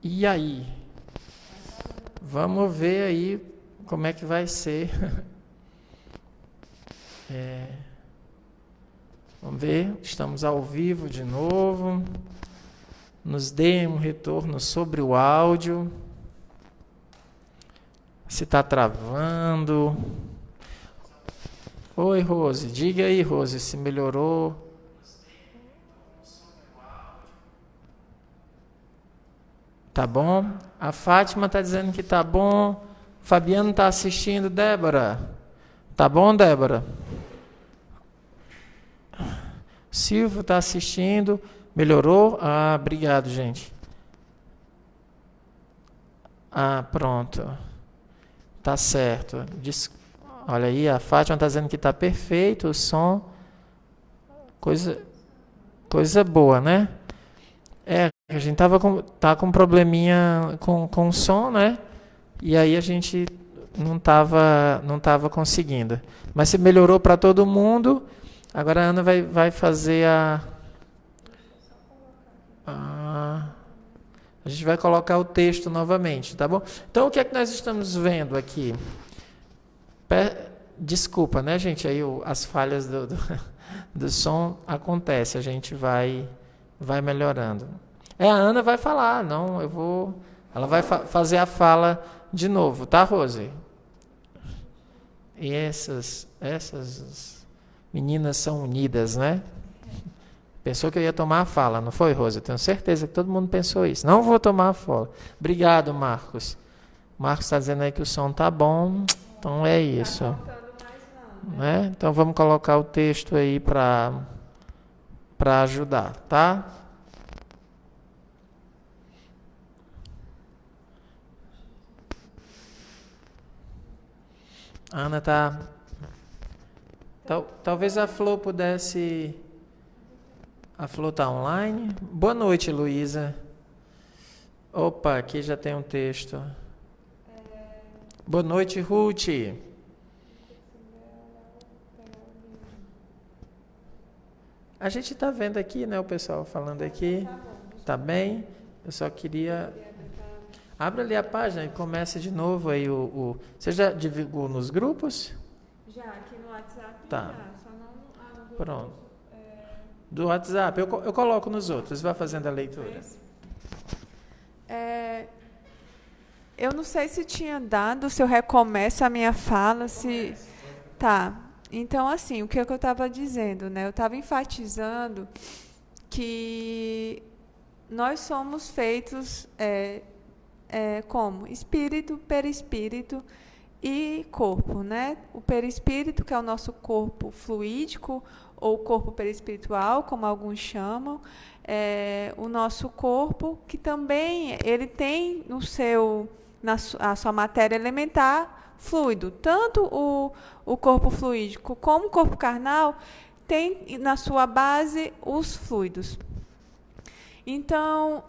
E aí? Vamos ver aí como é que vai ser. Vamos ver, estamos ao vivo de novo. Nos deem um retorno sobre o áudio. Se está travando. Oi, Rose. Diga aí, Rose, se melhorou. Tá bom? A Fátima está dizendo que tá bom. Fabiano está assistindo. Débora. Tá bom, Débora? Silvio está assistindo. Melhorou? Ah, obrigado, gente. Ah, pronto. Tá certo. Olha aí, a Fátima está dizendo que tá perfeito o som. Coisa boa, né? A gente tá com um probleminha com o som, né? E aí a gente não tava conseguindo. Mas se melhorou para todo mundo. Agora a Ana vai fazer a gente vai colocar o texto novamente, tá bom? Então o que é que nós estamos vendo aqui? Desculpa, né, gente? Aí as falhas do som acontecem, a gente vai melhorando. A Ana vai falar, não, ela vai fazer a fala de novo, tá, Rose? E essas meninas são unidas, né? Pensou que eu ia tomar a fala, não foi, Rose? Eu tenho certeza que todo mundo pensou isso. Não vou tomar a fala. Obrigado, Marcos. Marcos está dizendo aí que o som tá bom, então é isso. Né? Então vamos colocar o texto aí para ajudar, tá? A Ana tá... Talvez a Flor pudesse... A Flor está online. Boa noite, Luísa. Opa, aqui já tem um texto. Boa noite, Ruth. A gente está vendo aqui, né, o pessoal falando aqui. Tá bem? Eu só queria... Abra ali a página e comece de novo aí Você já divulgou nos grupos? Já, aqui no WhatsApp. Tá. Só não no Pronto. Do WhatsApp, eu coloco nos outros. Vá fazendo a leitura. Eu não sei se tinha dado, se eu recomeço a minha fala, se... Tá. Então, assim, o que eu estava dizendo, né? Eu estava enfatizando que nós somos feitos como espírito, perispírito e corpo, né? O perispírito, que é o nosso corpo fluídico, ou corpo perispiritual, como alguns chamam, o nosso corpo, que também ele tem a sua matéria elementar fluido. Tanto o corpo fluídico como o corpo carnal tem na sua base os fluidos. Então,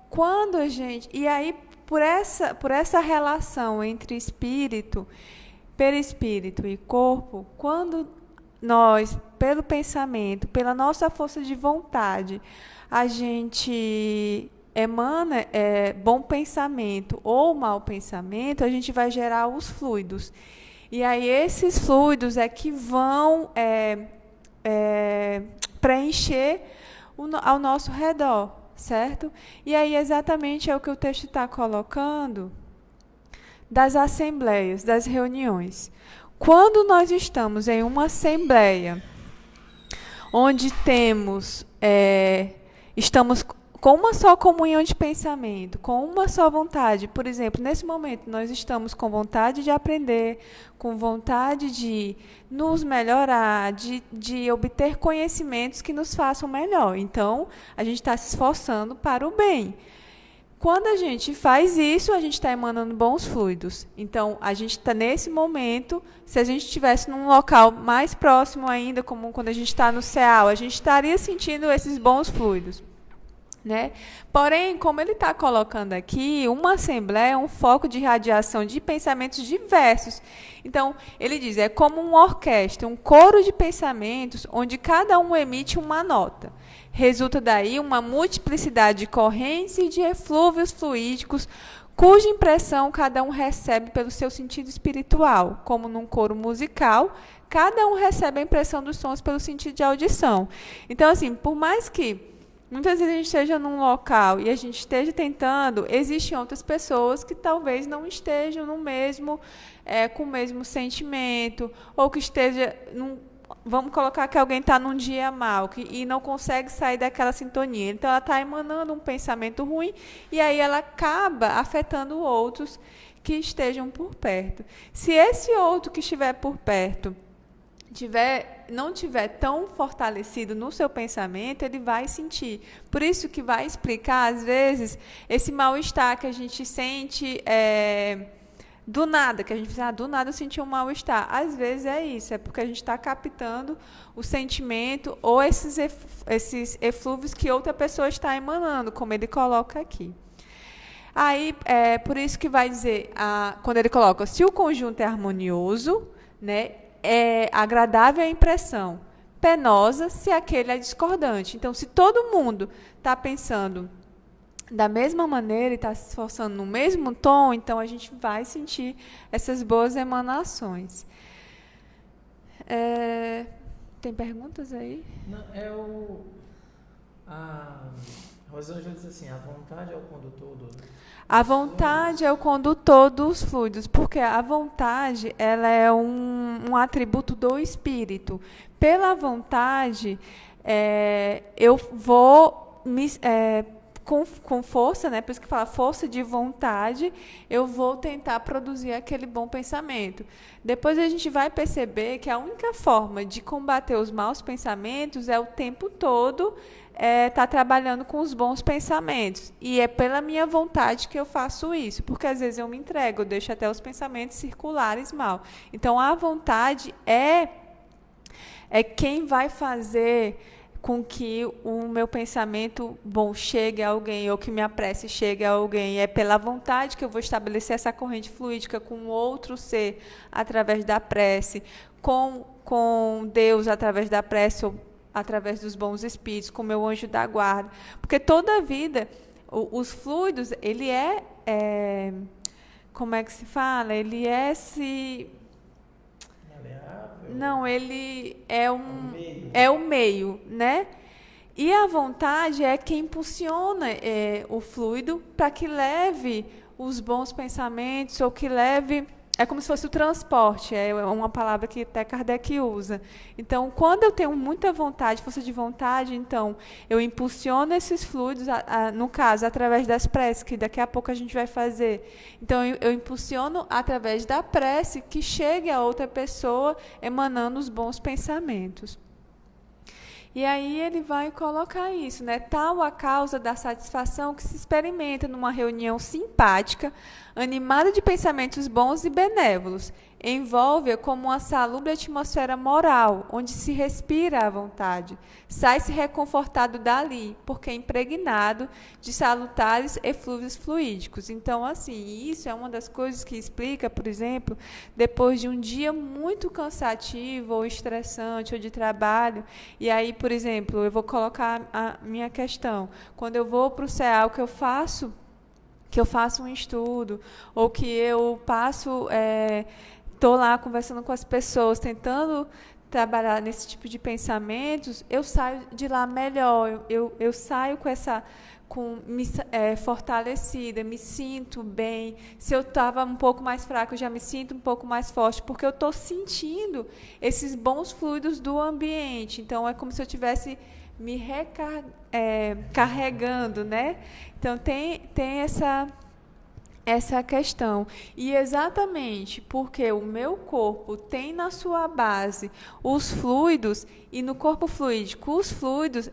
quando a gente... E aí, por essa relação entre espírito, perispírito e corpo, quando nós, pelo pensamento, pela nossa força de vontade, a gente emana bom pensamento ou mau pensamento, a gente vai gerar os fluidos. E aí esses fluidos é que vão preencher ao nosso redor, certo? E aí exatamente é o que o texto está colocando das assembleias, das reuniões. Quando nós estamos em uma assembleia onde estamos com uma só comunhão de pensamento, com uma só vontade, por exemplo, nesse momento nós estamos com vontade de aprender, com vontade de nos melhorar, de obter conhecimentos que nos façam melhor. Então, a gente está se esforçando para o bem. Quando a gente faz isso, a gente está emanando bons fluidos. Então, a gente está nesse momento, se a gente estivesse num local mais próximo ainda, como quando a gente está no CEAL, a gente estaria sentindo esses bons fluidos. Né? Porém, como ele está colocando aqui, uma assembleia é um foco de radiação de pensamentos diversos. Então, ele diz, é como uma orquestra, um coro de pensamentos, onde cada um emite uma nota. Resulta daí uma multiplicidade de correntes e de eflúvios fluídicos, cuja impressão cada um recebe pelo seu sentido espiritual, como num coro musical, cada um recebe a impressão dos sons pelo sentido de audição. Então, assim, por mais que muitas vezes a gente esteja num local e a gente esteja tentando, existem outras pessoas que talvez não estejam no mesmo, com o mesmo sentimento, ou que esteja vamos colocar que alguém está num dia mal e não consegue sair daquela sintonia. Então, ela está emanando um pensamento ruim e aí ela acaba afetando outros que estejam por perto. Se esse outro que estiver por perto não tiver tão fortalecido no seu pensamento, ele vai sentir. Por isso que vai explicar, às vezes, esse mal-estar que a gente sente do nada, que a gente diz, do nada eu senti um mal-estar. Às vezes é isso, é porque a gente está captando o sentimento ou esses eflúvios que outra pessoa está emanando, como ele coloca aqui. Aí, por isso que vai dizer, quando ele coloca, se o conjunto é harmonioso, né, é agradável a impressão, penosa se aquele é discordante. Então, se todo mundo está pensando da mesma maneira e está se esforçando no mesmo tom, então a gente vai sentir essas boas emanações. Tem perguntas aí? Não, a Rosângela diz assim, a vontade é o condutor do... A vontade é o condutor dos fluidos, porque a vontade ela é um atributo do espírito. Pela vontade, eu vou com força, né? Por isso que fala força de vontade, eu vou tentar produzir aquele bom pensamento. Depois a gente vai perceber que a única forma de combater os maus pensamentos é o tempo todo tá trabalhando com os bons pensamentos. E é pela minha vontade que eu faço isso, porque às vezes eu me entrego, eu deixo até os pensamentos circulares mal. Então, a vontade é quem vai fazer com que o meu pensamento bom chegue a alguém, ou que minha prece chegue a alguém. É pela vontade que eu vou estabelecer essa corrente fluídica com outro ser, através da prece, com Deus, através da prece, ou através dos bons espíritos, com o meu anjo da guarda. Porque toda a vida, os fluidos, ele como é que se fala? Ele Não, ele é o meio, né? E a vontade é quem impulsiona o fluido para que leve os bons pensamentos, ou que leve... É como se fosse o transporte, é uma palavra que até Kardec usa. Então, quando eu tenho muita vontade, força de vontade, então, eu impulsiono esses fluidos, no caso, através das preces, que daqui a pouco a gente vai fazer. Então, eu impulsiono através da prece que chegue a outra pessoa emanando os bons pensamentos. E aí ele vai colocar isso, né? Tal a causa da satisfação que se experimenta numa reunião simpática, animada de pensamentos bons e benévolos. Envolve-a como uma salubre atmosfera moral, onde se respira à vontade. Sai-se reconfortado dali, porque é impregnado de salutares eflúvios fluídicos. Então, assim, isso é uma das coisas que explica, por exemplo, depois de um dia muito cansativo ou estressante ou de trabalho, e aí, por exemplo, eu vou colocar a minha questão. Quando eu vou para o CEAL, que eu faço um estudo, ou que eu passo... estou lá conversando com as pessoas, tentando trabalhar nesse tipo de pensamentos, eu saio de lá melhor, eu saio fortalecida, me sinto bem. Se eu estava um pouco mais fraca, eu já me sinto um pouco mais forte, porque eu estou sentindo esses bons fluidos do ambiente. Então, é como se eu estivesse me carregando, né? Então, tem essa questão. E exatamente porque o meu corpo tem na sua base os fluidos, e no corpo fluídico, os fluidos,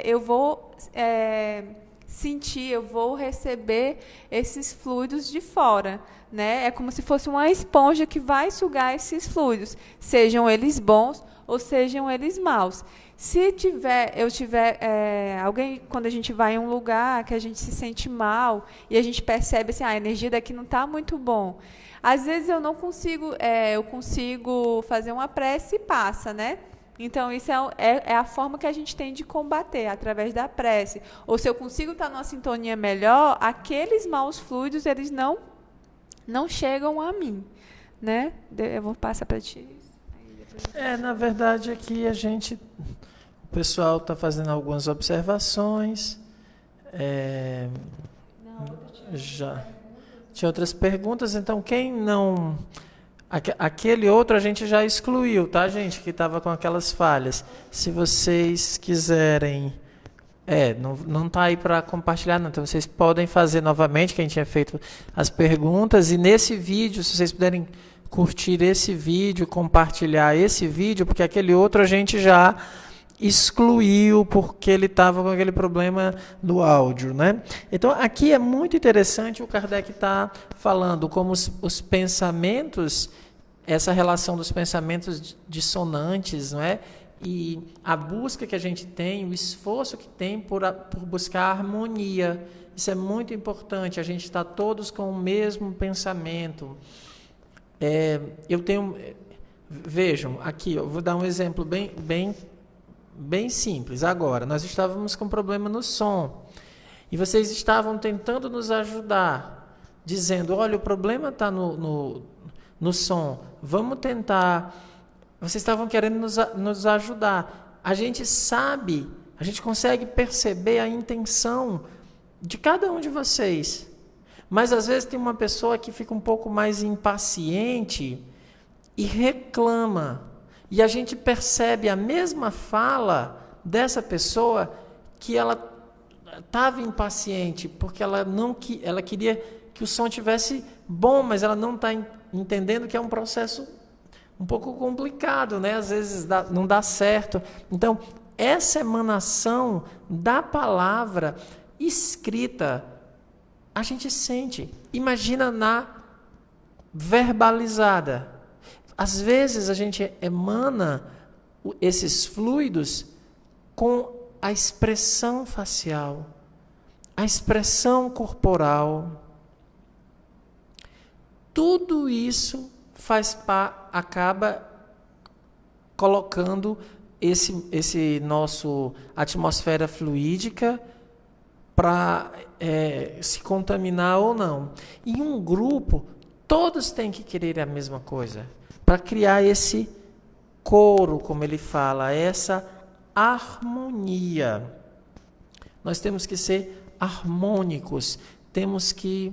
eu vou sentir, eu vou receber esses fluidos de fora, né? É como se fosse uma esponja que vai sugar esses fluidos, sejam eles bons ou sejam eles maus. Se eu tiver alguém, quando a gente vai em um lugar que a gente se sente mal e a gente percebe assim, a energia daqui não está muito bom. Às vezes eu não consigo, eu consigo fazer uma prece e passa, né? Então, isso é a forma que a gente tem de combater, através da prece. Ou se eu consigo estar numa sintonia melhor, aqueles maus fluidos, eles não chegam a mim. Né? Eu vou passar para ti. Na verdade, aqui o pessoal está fazendo algumas observações. Já tinha outras perguntas, então quem não... Aquele outro a gente já excluiu, tá, gente? Que estava com aquelas falhas. Se vocês quiserem... não está aí para compartilhar, não. Então vocês podem fazer novamente, quem tinha feito as perguntas. E nesse vídeo, se vocês puderem curtir esse vídeo, compartilhar esse vídeo, porque aquele outro a gente já excluiu porque ele estava com aquele problema do áudio, né? Então aqui é muito interessante, o Kardec está falando como os pensamentos, essa relação dos pensamentos dissonantes, não é? E a busca que a gente tem, o esforço que tem por buscar a harmonia. Isso é muito importante, a gente está todos com o mesmo pensamento. Vejam, aqui, eu vou dar um exemplo bem simples. Agora, nós estávamos com problema no som, e vocês estavam tentando nos ajudar, dizendo, olha, o problema está no som, vamos tentar... Vocês estavam querendo nos ajudar. A gente sabe, a gente consegue perceber a intenção de cada um de vocês. Mas às vezes tem uma pessoa que fica um pouco mais impaciente e reclama. E a gente percebe a mesma fala dessa pessoa que ela estava impaciente, porque ela queria que o som tivesse bom, mas ela não está entendendo que é um processo um pouco complicado, né? Às vezes não dá certo. Então, essa emanação da palavra escrita, a gente sente. Imagina na verbalizada. Às vezes a gente emana esses fluidos com a expressão facial, a expressão corporal. Tudo isso acaba colocando esse nosso atmosfera fluídica para se contaminar ou não. Em um grupo, todos têm que querer a mesma coisa, para criar esse coro, como ele fala, essa harmonia. Nós temos que ser harmônicos, temos que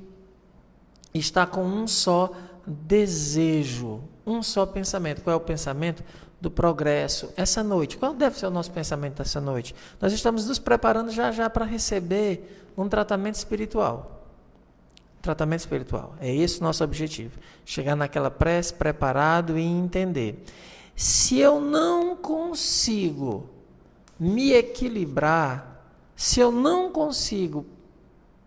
estar com um só desejo, um só pensamento. Qual é o pensamento? Do progresso. Essa noite, qual deve ser o nosso pensamento essa noite? Nós estamos nos preparando já para receber um tratamento espiritual. Tratamento espiritual. É esse o nosso objetivo. Chegar naquela prece preparado e entender. Se eu não consigo me equilibrar, se eu não consigo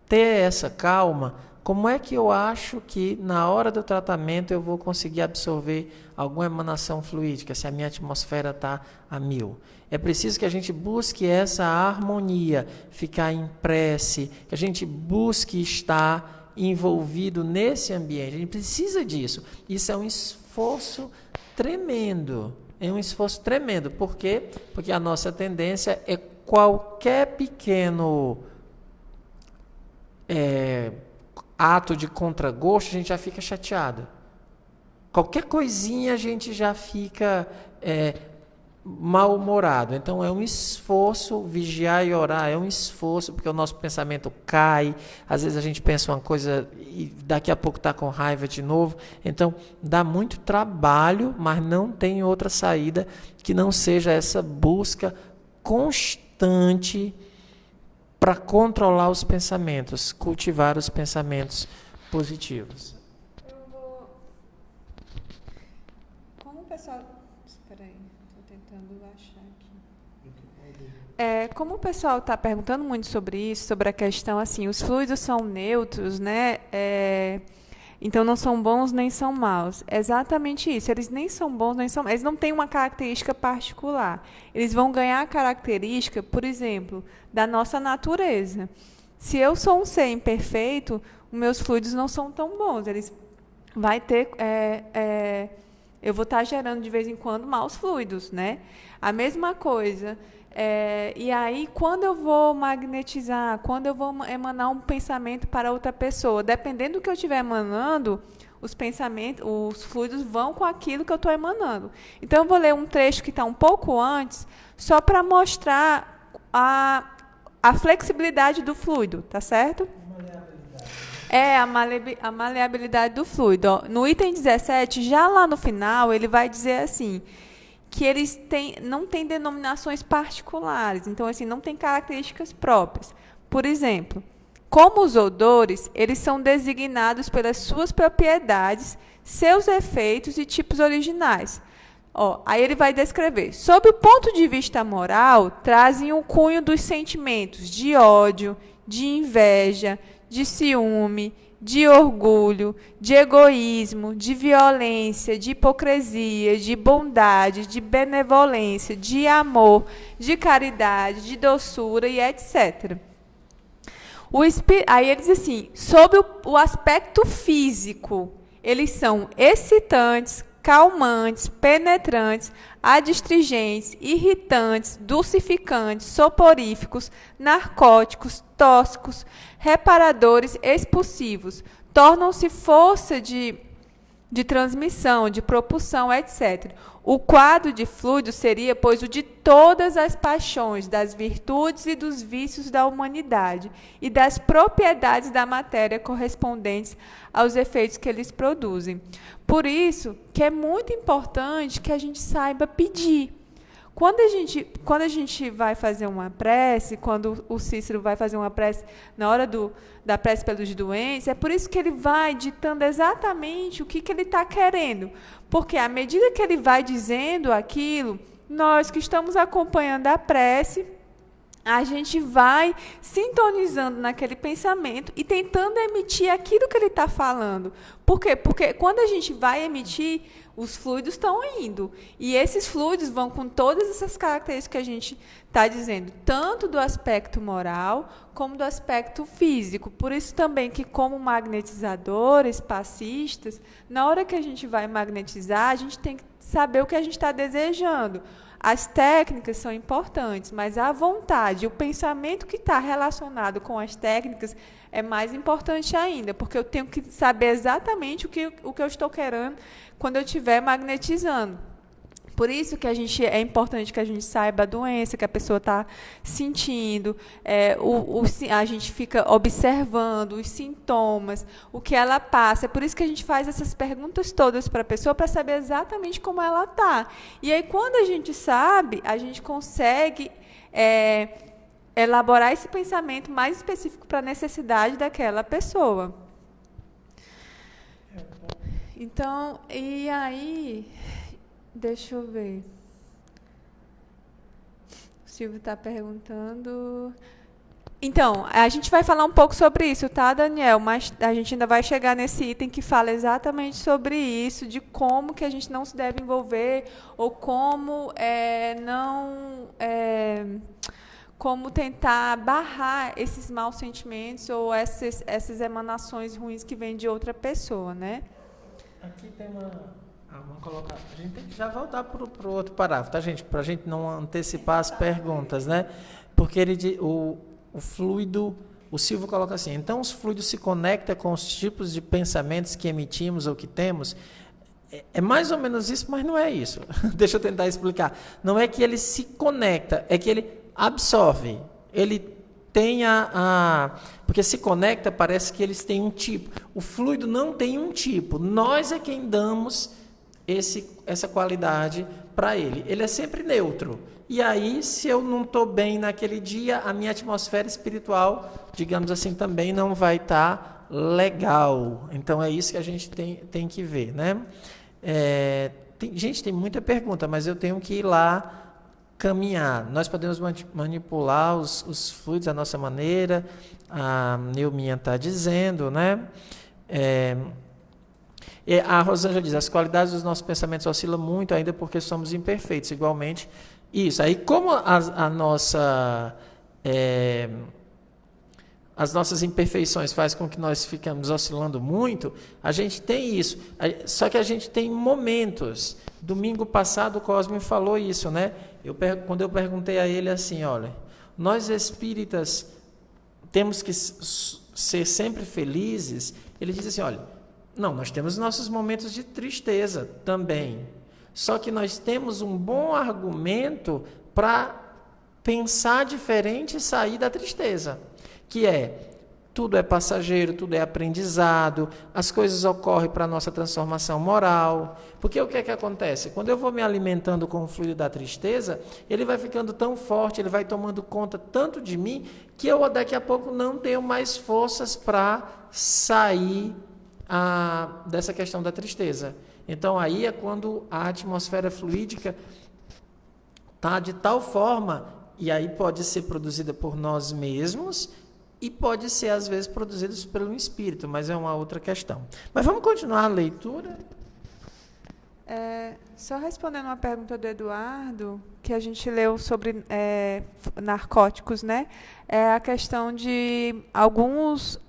ter essa calma, como é que eu acho que na hora do tratamento eu vou conseguir absorver alguma emanação fluídica, se a minha atmosfera está a 1000? É preciso que a gente busque essa harmonia, ficar em prece, que a gente busque estar envolvido nesse ambiente. A gente precisa disso. Isso é um esforço tremendo. É um esforço tremendo. Por quê? Porque a nossa tendência é qualquer pequeno ato de contragosto, a gente já fica chateado. Qualquer coisinha a gente já fica mal-humorado. Então é um esforço, vigiar e orar é um esforço, porque o nosso pensamento cai, às vezes a gente pensa uma coisa e daqui a pouco está com raiva de novo. Então dá muito trabalho, mas não tem outra saída que não seja essa busca constante para controlar os pensamentos, cultivar os pensamentos positivos. Como o pessoal... Espera aí, estou tentando achar aqui. Como o pessoal está perguntando muito sobre isso, sobre a questão, assim, os fluidos são neutros, né? Então não são bons nem são maus. É exatamente isso. Eles nem são bons nem são maus. Eles não têm uma característica particular. Eles vão ganhar a característica, por exemplo, da nossa natureza. Se eu sou um ser imperfeito, os meus fluidos não são tão bons. Eles eu vou estar gerando de vez em quando maus fluidos, né? A mesma coisa. E aí, quando eu vou magnetizar, quando eu vou emanar um pensamento para outra pessoa, dependendo do que eu estiver emanando, os pensamentos, os fluidos vão com aquilo que eu estou emanando. Então, eu vou ler um trecho que está um pouco antes, só para mostrar a flexibilidade do fluido, tá certo? A maleabilidade do fluido. Ó. No item 17, já lá no final, ele vai dizer assim, que eles não têm denominações particulares, então, assim, não tem características próprias. Por exemplo, como os odores, eles são designados pelas suas propriedades, seus efeitos e tipos originais. Ó, aí ele vai descrever. Sob o ponto de vista moral, trazem o cunho dos sentimentos de ódio, de inveja, de ciúme, de orgulho, de egoísmo, de violência, de hipocrisia, de bondade, de benevolência, de amor, de caridade, de doçura e etc. Aí ele diz assim, sobre o aspecto físico, eles são excitantes, calmantes, penetrantes, adstringentes, irritantes, dulcificantes, soporíficos, narcóticos, tóxicos, reparadores, expulsivos, tornam-se força de transmissão, de propulsão, etc. O quadro de fluido seria, pois, o de todas as paixões, das virtudes e dos vícios da humanidade e das propriedades da matéria correspondentes aos efeitos que eles produzem. Por isso que é muito importante que a gente saiba pedir. Quando a gente vai fazer uma prece, quando o Cícero vai fazer uma prece na hora da prece pelos doentes, é por isso que ele vai ditando exatamente o que ele está querendo. Porque à medida que ele vai dizendo aquilo, nós que estamos acompanhando a prece, a gente vai sintonizando naquele pensamento e tentando emitir aquilo que ele está falando. Por quê? Porque quando a gente vai emitir, os fluidos estão indo. E esses fluidos vão com todas essas características que a gente está dizendo, tanto do aspecto moral como do aspecto físico. Por isso também que, como magnetizadores, passistas, na hora que a gente vai magnetizar, a gente tem que saber o que a gente está desejando. As técnicas são importantes, mas a vontade, o pensamento que está relacionado com as técnicas é mais importante ainda, porque eu tenho que saber exatamente o que eu estou querendo quando eu estiver magnetizando. Por isso que é importante que a gente saiba a doença que a pessoa está sentindo, a gente fica observando os sintomas, o que ela passa. É por isso que a gente faz essas perguntas todas para a pessoa, para saber exatamente como ela está. E aí, quando a gente sabe, a gente consegue elaborar esse pensamento mais específico para a necessidade daquela pessoa. Então, e aí... Deixa eu ver. O Silvio está perguntando. Então, a gente vai falar um pouco sobre isso, tá, Daniel? Mas a gente ainda vai chegar nesse item que fala exatamente sobre isso, de como que a gente não se deve envolver, ou como como tentar barrar esses maus sentimentos ou essas emanações ruins que vêm de outra pessoa, né? Aqui tem vamos colocar. A gente tem que já voltar para o outro parágrafo, tá, gente? Para a gente não antecipar as perguntas, né? Porque o fluido, o Silvio coloca assim: então os fluidos se conectam com os tipos de pensamentos que emitimos ou que temos. É mais ou menos isso, mas não é isso. Deixa eu tentar explicar. Não é que ele se conecta, é que ele absorve. Ele tem porque se conecta, parece que eles têm um tipo. O fluido não tem um tipo. Nós é quem damos essa qualidade para ele. Ele é sempre neutro. E aí, se eu não estou bem naquele dia, a minha atmosfera espiritual, digamos assim, também não vai estar legal. Então, é isso que a gente tem que ver, né? Gente, tem muita pergunta, mas eu tenho que ir lá caminhar. Nós podemos manipular os fluidos da nossa maneira. A Neuminha está dizendo, né? A Rosângela diz: as qualidades dos nossos pensamentos oscilam muito ainda porque somos imperfeitos. Igualmente, isso. Aí, como a nossa as nossas imperfeições fazem com que nós ficamos oscilando muito, a gente tem isso. Só que a gente tem momentos. Domingo passado o Cosme falou isso, né? Quando eu perguntei a ele assim, olha, nós espíritas temos que ser sempre felizes. Ele disse assim, olha, não, nós temos nossos momentos de tristeza também. Só que nós temos um bom argumento para pensar diferente e sair da tristeza. Que tudo é passageiro, tudo é aprendizado, as coisas ocorrem para a nossa transformação moral. Porque o que é que acontece? Quando eu vou me alimentando com o fluido da tristeza, ele vai ficando tão forte, ele vai tomando conta tanto de mim, que eu daqui a pouco não tenho mais forças para sair dessa questão da tristeza. Então aí é quando a atmosfera fluídica está de tal forma, e aí pode ser produzida por nós mesmos, e pode ser, às vezes, produzidos pelo espírito, mas é uma outra questão. Mas vamos continuar a leitura? Só respondendo uma pergunta do Eduardo, que a gente leu sobre narcóticos, né? A questão de alguns,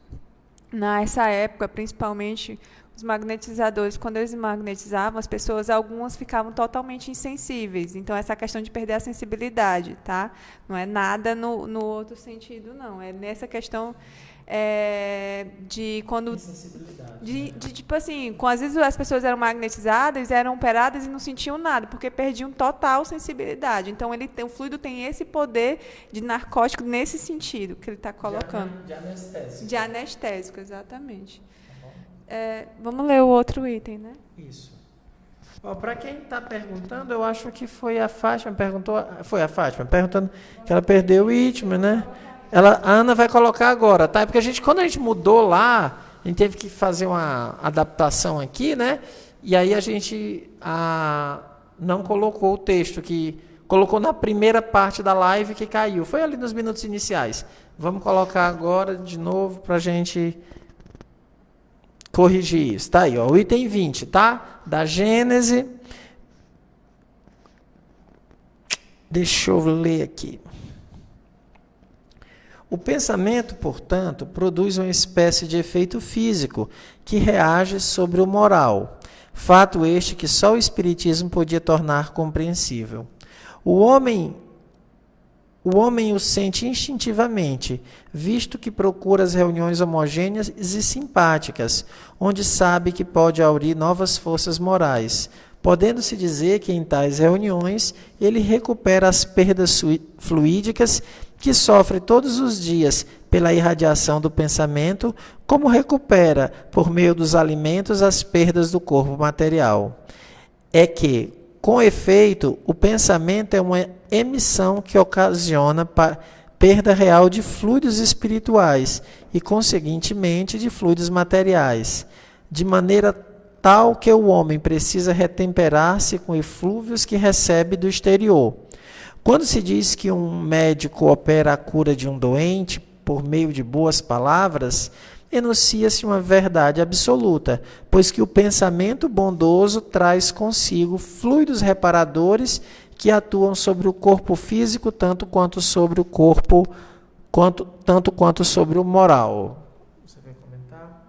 nessa época, principalmente os magnetizadores, quando eles magnetizavam as pessoas, algumas ficavam totalmente insensíveis. Então, essa questão de perder a sensibilidade, tá? Não é nada no outro sentido, não. É nessa questão de quando... De tipo assim, às vezes as pessoas eram magnetizadas, eram operadas e não sentiam nada, porque perdiam total sensibilidade. Então, o fluido tem esse poder de narcótico nesse sentido que ele está colocando. De anestésico. De anestésico, exatamente. Vamos ler o outro item, né? Isso. Para quem está perguntando, eu acho que foi a Fátima perguntou. Foi a Fátima perguntando que ela perdeu o ritmo, né? A Ana vai colocar agora, tá? Porque quando a gente mudou lá, a gente teve que fazer uma adaptação aqui, né? E aí a gente não colocou o texto, que colocou na primeira parte da live que caiu. Foi ali nos minutos iniciais. Vamos colocar agora de novo para a gente corrigir isso. Tá aí, ó, o item 20, tá? Da Gênese. Deixa eu ler aqui. O pensamento, portanto, produz uma espécie de efeito físico que reage sobre o moral. Fato este que só o Espiritismo podia tornar compreensível. O homem o sente instintivamente, visto que procura as reuniões homogêneas e simpáticas, onde sabe que pode aurir novas forças morais, podendo-se dizer que em tais reuniões ele recupera as perdas fluídicas que sofre todos os dias pela irradiação do pensamento, como recupera, por meio dos alimentos, as perdas do corpo material. É que, com efeito, o pensamento é uma emissão que ocasiona perda real de fluidos espirituais e, conseguintemente, de fluidos materiais, de maneira tal que o homem precisa retemperar-se com eflúvios que recebe do exterior. Quando se diz que um médico opera a cura de um doente por meio de boas palavras, enuncia-se uma verdade absoluta, pois que o pensamento bondoso traz consigo fluidos reparadores que atuam sobre o corpo físico tanto quanto sobre o corpo, tanto quanto sobre o moral. Você vai comentar?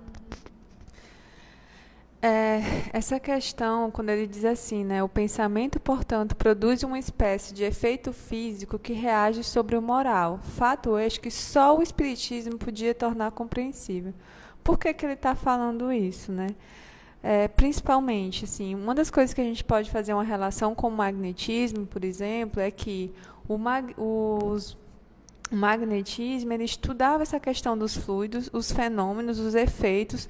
Essa questão, quando ele diz assim, né, o pensamento, portanto, produz uma espécie de efeito físico que reage sobre o moral. Fato este que só o Espiritismo podia tornar compreensível. Por que ele está falando isso, né? Principalmente, assim, uma das coisas que a gente pode fazer uma relação com o magnetismo, por exemplo, é que o magnetismo ele estudava essa questão dos fluidos, os fenômenos, os efeitos,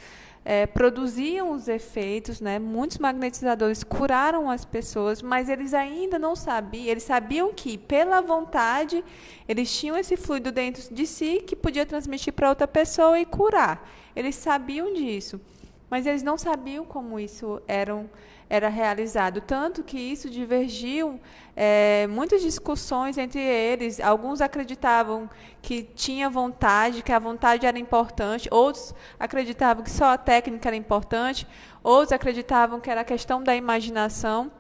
produziam os efeitos, né? Muitos magnetizadores curaram as pessoas, mas eles ainda não sabiam, eles sabiam que, pela vontade, eles tinham esse fluido dentro de si que podia transmitir para outra pessoa e curar. Eles sabiam disso, mas eles não sabiam como isso era realizado, tanto que isso divergiu muitas discussões entre eles. Alguns acreditavam que tinha vontade, que a vontade era importante, outros acreditavam que só a técnica era importante, outros acreditavam que era a questão da imaginação,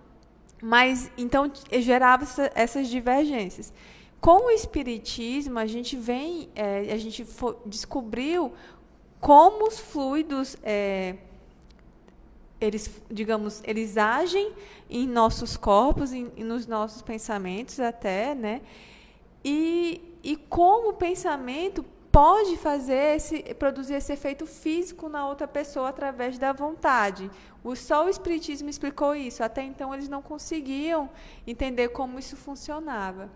mas então gerava essas divergências. Com o Espiritismo, a gente descobriu como os fluidos, eles agem em nossos corpos, e nos nossos pensamentos até, né? E como o pensamento pode produzir esse efeito físico na outra pessoa através da vontade. Só o Espiritismo explicou isso. Até então, eles não conseguiam entender como isso funcionava.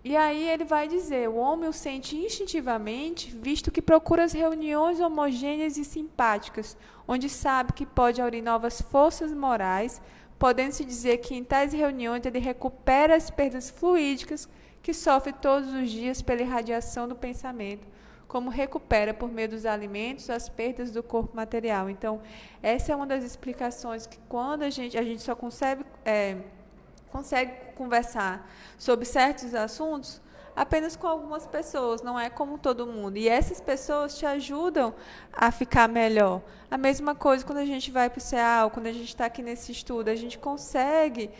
E aí ele vai dizer: o homem o sente instintivamente, visto que procura as reuniões homogêneas e simpáticas, onde sabe que pode aurir novas forças morais, podendo-se dizer que em tais reuniões ele recupera as perdas fluídicas que sofre todos os dias pela irradiação do pensamento, como recupera por meio dos alimentos as perdas do corpo material. Então, essa é uma das explicações que quando a gente só consegue conversar sobre certos assuntos apenas com algumas pessoas, não é como todo mundo. E essas pessoas te ajudam a ficar melhor. A mesma coisa quando a gente vai para o CEAL, quando a gente está aqui nesse estudo, a gente consegue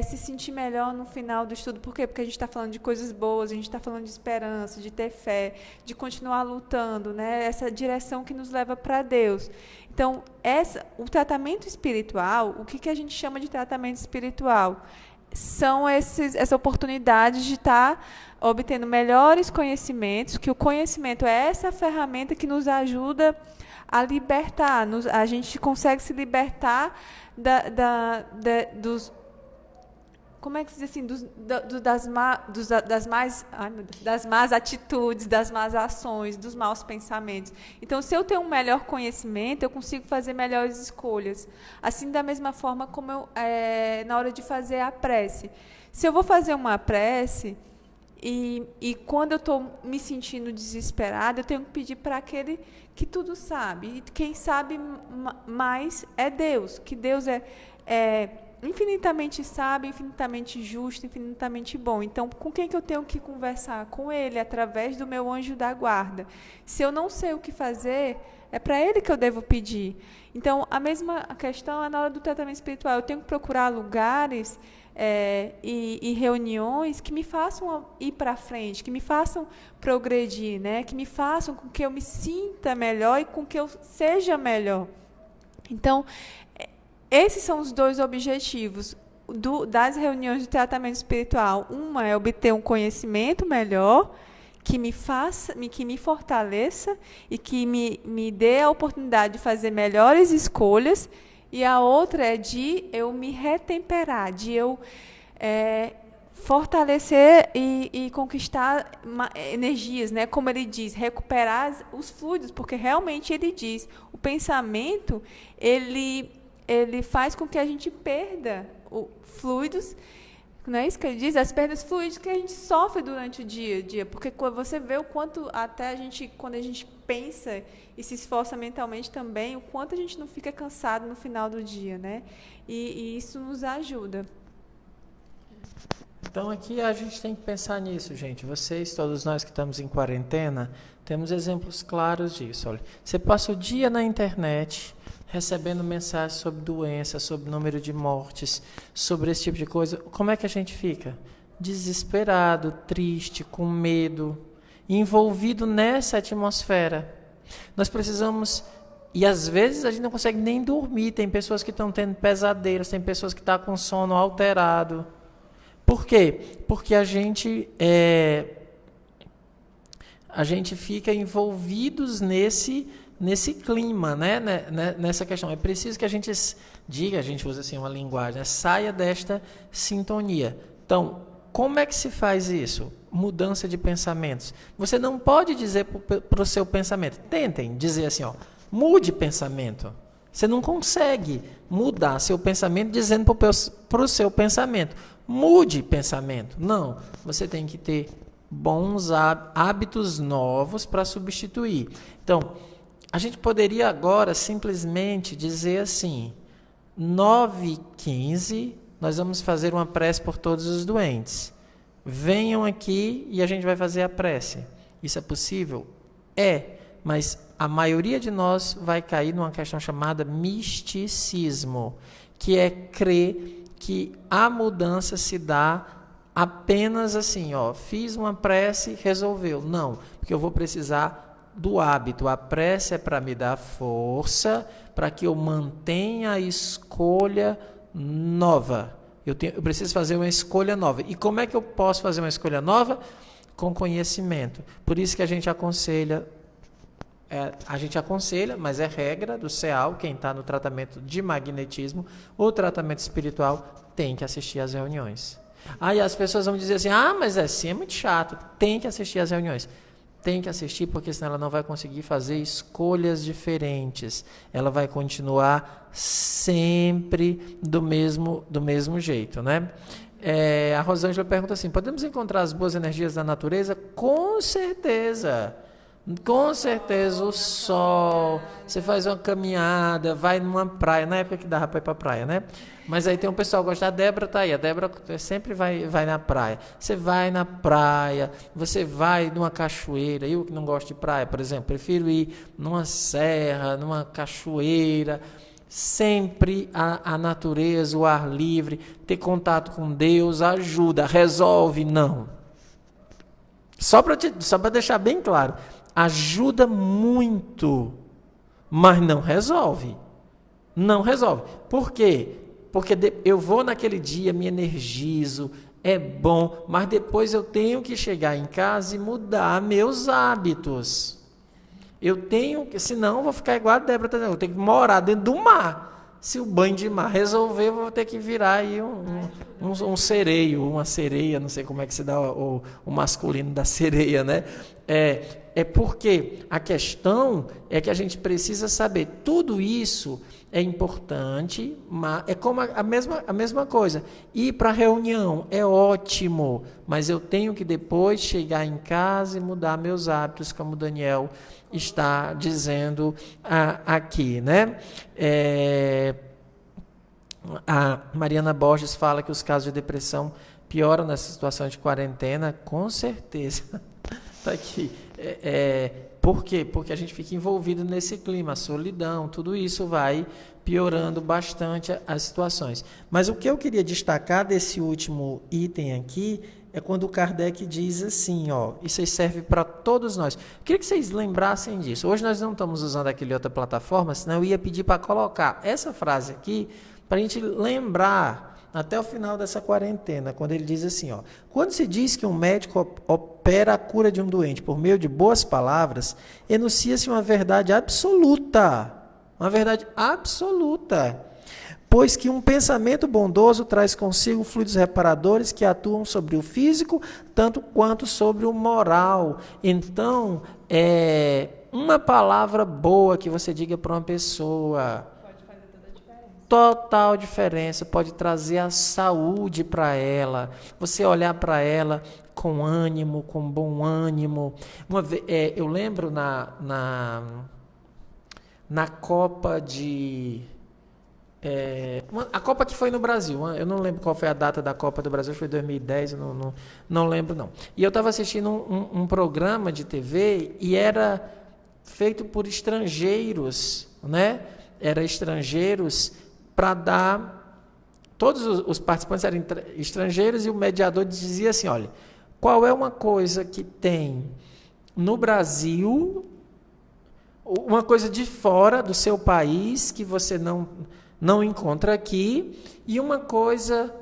se sentir melhor no final do estudo. Por quê? Porque a gente está falando de coisas boas, a gente está falando de esperança, de ter fé, de continuar lutando, né? Essa direção que nos leva para Deus. Então, o tratamento espiritual, o que a gente chama de tratamento espiritual? São essa oportunidade de estar obtendo melhores conhecimentos, que o conhecimento é essa ferramenta que nos ajuda a libertar. A gente consegue se libertar dos... Como é que se diz assim? Das más atitudes, das más ações, dos maus pensamentos. Então, se eu tenho um melhor conhecimento, eu consigo fazer melhores escolhas. Assim, da mesma forma como na hora de fazer a prece. Se eu vou fazer uma prece e quando eu estou me sentindo desesperada, eu tenho que pedir para aquele que tudo sabe. E quem sabe mais é Deus, que Deus é infinitamente sábio, infinitamente justo, infinitamente bom. Então, com quem que eu tenho que conversar? Com Ele, através do meu anjo da guarda. Se eu não sei o que fazer, é para Ele que eu devo pedir. Então, a mesma questão é na hora do tratamento espiritual. Eu tenho que procurar lugares e reuniões que me façam ir para frente, que me façam progredir, né? Que me façam com que eu me sinta melhor e com que eu seja melhor. Então, esses são os dois objetivos das reuniões de tratamento espiritual. Uma é obter um conhecimento melhor, que me fortaleça e que me dê a oportunidade de fazer melhores escolhas. E a outra é de eu me retemperar, de eu fortalecer e conquistar energias, né? Como ele diz, recuperar os fluidos, porque realmente ele diz, o pensamento, ele faz com que a gente perda fluidos, não é isso que ele diz? As perdas fluídicas que a gente sofre durante o dia a dia, porque você vê o quanto até quando a gente pensa e se esforça mentalmente também, o quanto a gente não fica cansado no final do dia, né? E isso nos ajuda. Então aqui a gente tem que pensar nisso, gente. Vocês, todos nós que estamos em quarentena, temos exemplos claros disso. Olha, você passa o dia na internet recebendo mensagens sobre doença, sobre número de mortes, sobre esse tipo de coisa. Como é que a gente fica? Desesperado, triste, com medo, envolvido nessa atmosfera. Nós precisamos, e às vezes a gente não consegue nem dormir, tem pessoas que estão tendo pesadelos, tem pessoas que estão com sono alterado. Por quê? Porque a gente fica envolvidos nesse clima, né? Nessa questão. É preciso que a gente diga, a gente usa assim uma linguagem, né? Saia desta sintonia. Então, como é que se faz isso? Mudança de pensamentos. Você não pode dizer para o seu pensamento, tentem dizer assim, mude pensamento. Você não consegue mudar seu pensamento dizendo para o seu pensamento, mude pensamento. Não, você tem que ter bons hábitos novos para substituir. Então, a gente poderia agora simplesmente dizer assim, 9h15, nós vamos fazer uma prece por todos os doentes. Venham aqui e a gente vai fazer a prece. Isso é possível? É, mas a maioria de nós vai cair numa questão chamada misticismo, que é crer que a mudança se dá apenas assim, ó, fiz uma prece, resolveu. Não, porque eu vou precisar do hábito. A prece é para me dar força, para que eu mantenha a escolha nova. Eu preciso fazer uma escolha nova. E como é que eu posso fazer uma escolha nova? Com conhecimento. Por isso que a gente aconselha, mas é regra do CEAL, quem está no tratamento de magnetismo ou tratamento espiritual tem que assistir às reuniões. Aí as pessoas vão dizer assim, mas assim é muito chato. Tem que assistir às reuniões. Tem que assistir, porque senão ela não vai conseguir fazer escolhas diferentes. Ela vai continuar sempre do mesmo jeito, né? A Rosângela pergunta assim, podemos encontrar as boas energias da natureza? Com certeza. Com certeza, o sol, você faz uma caminhada, vai numa praia, na época que dava para ir para a praia, né? Mas aí tem um pessoal que gosta, a Débora está aí, a Débora sempre vai na praia. Você vai na praia, você vai numa cachoeira, eu que não gosto de praia, por exemplo, prefiro ir numa serra, numa cachoeira, sempre a natureza, o ar livre, ter contato com Deus, ajuda, resolve, não. Só para deixar bem claro, ajuda muito, mas não resolve. Não resolve. Por quê? Porque eu vou naquele dia, me energizo, é bom, mas depois eu tenho que chegar em casa e mudar meus hábitos. Senão eu vou ficar igual a Débora, eu tenho que morar dentro do mar. Se o banho de mar resolver, eu vou ter que virar aí um sereio, uma sereia, não sei como é que se dá o masculino da sereia, né? Porque a questão é que a gente precisa saber, tudo isso é importante, mas é como a mesma coisa. Ir para a reunião é ótimo, mas eu tenho que depois chegar em casa e mudar meus hábitos, como o Daniel está dizendo aqui, né? A Mariana Borges fala que os casos de depressão pioram nessa situação de quarentena, com certeza. Está aqui. Por quê? Porque a gente fica envolvido nesse clima, a solidão, tudo isso vai piorando bastante as situações. Mas o que eu queria destacar desse último item aqui é quando o Kardec diz assim, isso aí serve para todos nós. Eu queria que vocês lembrassem disso. Hoje nós não estamos usando aquele outra plataforma, senão eu ia pedir para colocar essa frase aqui para a gente lembrar até o final dessa quarentena, quando ele diz assim, quando se diz que um médico opera a cura de um doente por meio de boas palavras, enuncia-se uma verdade absoluta, pois que um pensamento bondoso traz consigo fluidos reparadores que atuam sobre o físico, tanto quanto sobre o moral. Então, uma palavra boa que você diga para uma pessoa pode fazer toda a diferença. Total diferença, pode trazer a saúde para ela, você olhar para ela com ânimo, com bom ânimo. Eu lembro na Copa de... a Copa que foi no Brasil, eu não lembro qual foi a data da Copa do Brasil, foi 2010, eu não lembro não. E eu estava assistindo um programa de TV e era feito por estrangeiros, né? Era estrangeiros para dar... Todos os participantes eram estrangeiros e o mediador dizia assim, olha, qual é uma coisa que tem no Brasil, uma coisa de fora do seu país que você não encontra aqui, e uma coisa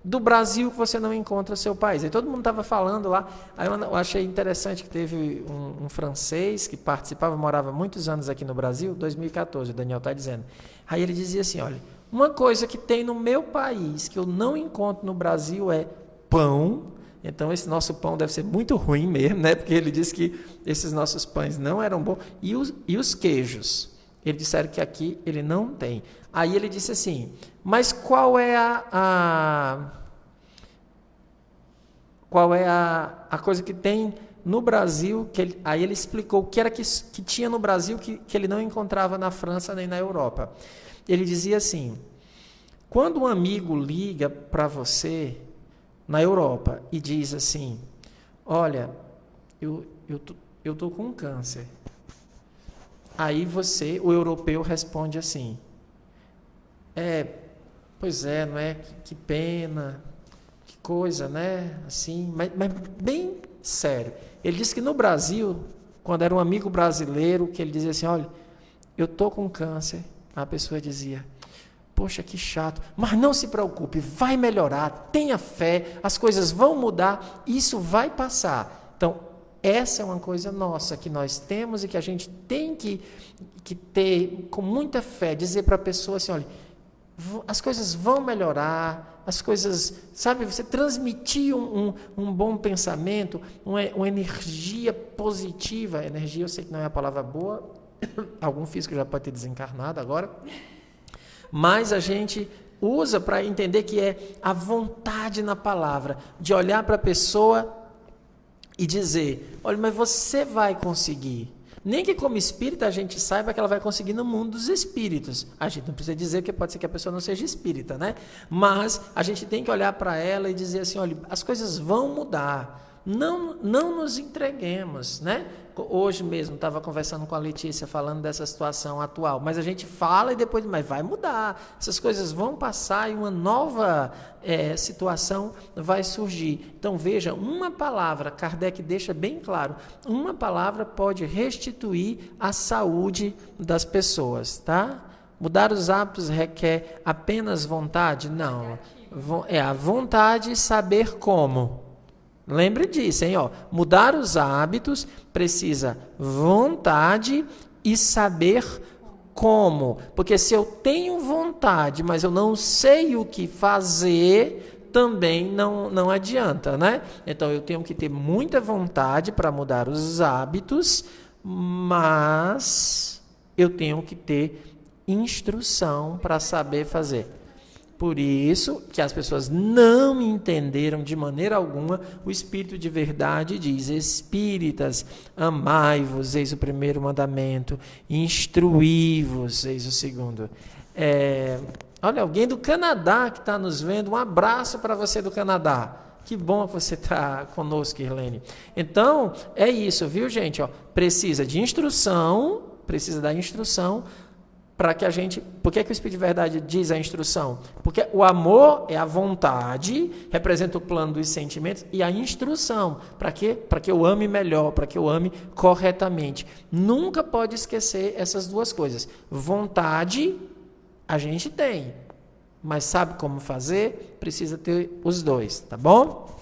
do Brasil que você não encontra no seu país. Aí todo mundo estava falando lá, aí eu achei interessante que teve um francês que participava, morava muitos anos aqui no Brasil, 2014, o Daniel está dizendo. Aí ele dizia assim, olha, uma coisa que tem no meu país que eu não encontro no Brasil é pão. Então esse nosso pão deve ser muito ruim mesmo, né? Porque ele disse que esses nossos pães não eram bons. E os queijos? Eles disseram que aqui ele não tem. Aí ele disse assim, mas qual é a coisa que tem no Brasil, aí ele explicou o que era que tinha no Brasil que ele não encontrava na França nem na Europa. Ele dizia assim, quando um amigo liga para você na Europa e diz assim, olha, eu estou com câncer. Aí o europeu responde assim, pois é, não é? Que pena, Que coisa, né? Assim, mas bem sério. Ele disse que no Brasil, quando era um amigo brasileiro, que ele dizia assim, olha, eu tô com câncer. A pessoa dizia, poxa, que chato. Mas não se preocupe, vai melhorar, tenha fé, as coisas vão mudar, isso vai passar. Então, essa é uma coisa nossa que nós temos e que a gente tem que ter com muita fé, dizer para a pessoa assim, olha, as coisas vão melhorar, as coisas, sabe, você transmitir um bom pensamento, uma energia positiva. Energia, eu sei que não é a palavra boa, algum físico já pode ter desencarnado agora, mas a gente usa para entender que é a vontade na palavra, de olhar para a pessoa e dizer, olha, mas você vai conseguir. Nem que como espírita a gente saiba que ela vai conseguir no mundo dos espíritos. A gente não precisa dizer que pode ser que a pessoa não seja espírita, né? Mas a gente tem que olhar para ela e dizer assim, olha, as coisas vão mudar. Não nos entreguemos, né? Hoje mesmo estava conversando com a Letícia falando dessa situação atual, mas a gente fala e depois, mas vai mudar, essas coisas vão passar e uma nova situação vai surgir. Então veja, uma palavra, Kardec deixa bem claro, uma palavra pode restituir a saúde das pessoas, tá? Mudar os hábitos requer apenas vontade? Não, é a vontade e saber como. Lembre disso, hein? Ó, mudar os hábitos precisa vontade e saber como. Porque se eu tenho vontade, mas eu não sei o que fazer, também não adianta, né? Então eu tenho que ter muita vontade para mudar os hábitos, mas eu tenho que ter instrução para saber fazer. Por isso que as pessoas não entenderam de maneira alguma, o Espírito de verdade diz, espíritas, amai-vos, eis o primeiro mandamento, instruí-vos, eis o segundo. Olha, alguém do Canadá que está nos vendo, um abraço para você do Canadá. Que bom que você está conosco, Irlene. Então, é isso, viu, gente? Ó, precisa de instrução, precisa da instrução, para que a gente... Por que o Espírito de Verdade diz a instrução? Porque o amor é a vontade, representa o plano dos sentimentos, e a instrução, para quê? Para que eu ame melhor, para que eu ame corretamente. Nunca pode esquecer essas duas coisas. Vontade, a gente tem, mas sabe como fazer? Precisa ter os dois, tá bom?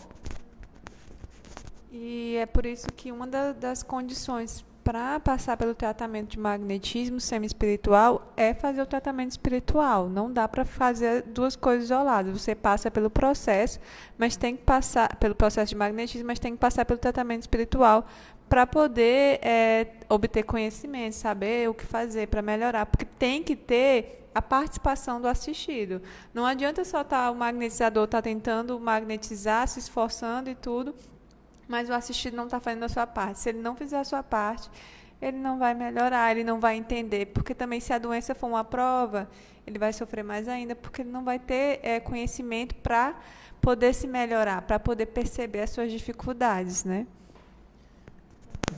E é por isso que uma das condições para passar pelo tratamento de magnetismo semi-espiritual é fazer o tratamento espiritual. Não dá para fazer duas coisas isoladas. Você passa pelo processo, mas tem que passar pelo processo de magnetismo, mas tem que passar pelo tratamento espiritual para poder obter conhecimento, saber o que fazer para melhorar, porque tem que ter a participação do assistido. Não adianta só o magnetizador tentando magnetizar, se esforçando e tudo, mas o assistido não está fazendo a sua parte. Se ele não fizer a sua parte, ele não vai melhorar, ele não vai entender, porque também se a doença for uma prova, ele vai sofrer mais ainda, porque ele não vai ter conhecimento para poder se melhorar, para poder perceber as suas dificuldades, né?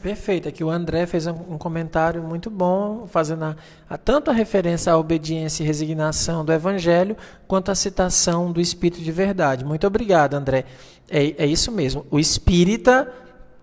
Perfeito, aqui o André fez um comentário muito bom, fazendo tanto a referência à obediência e resignação do Evangelho, quanto a citação do Espírito de Verdade. Muito obrigado, André. É isso mesmo, o espírita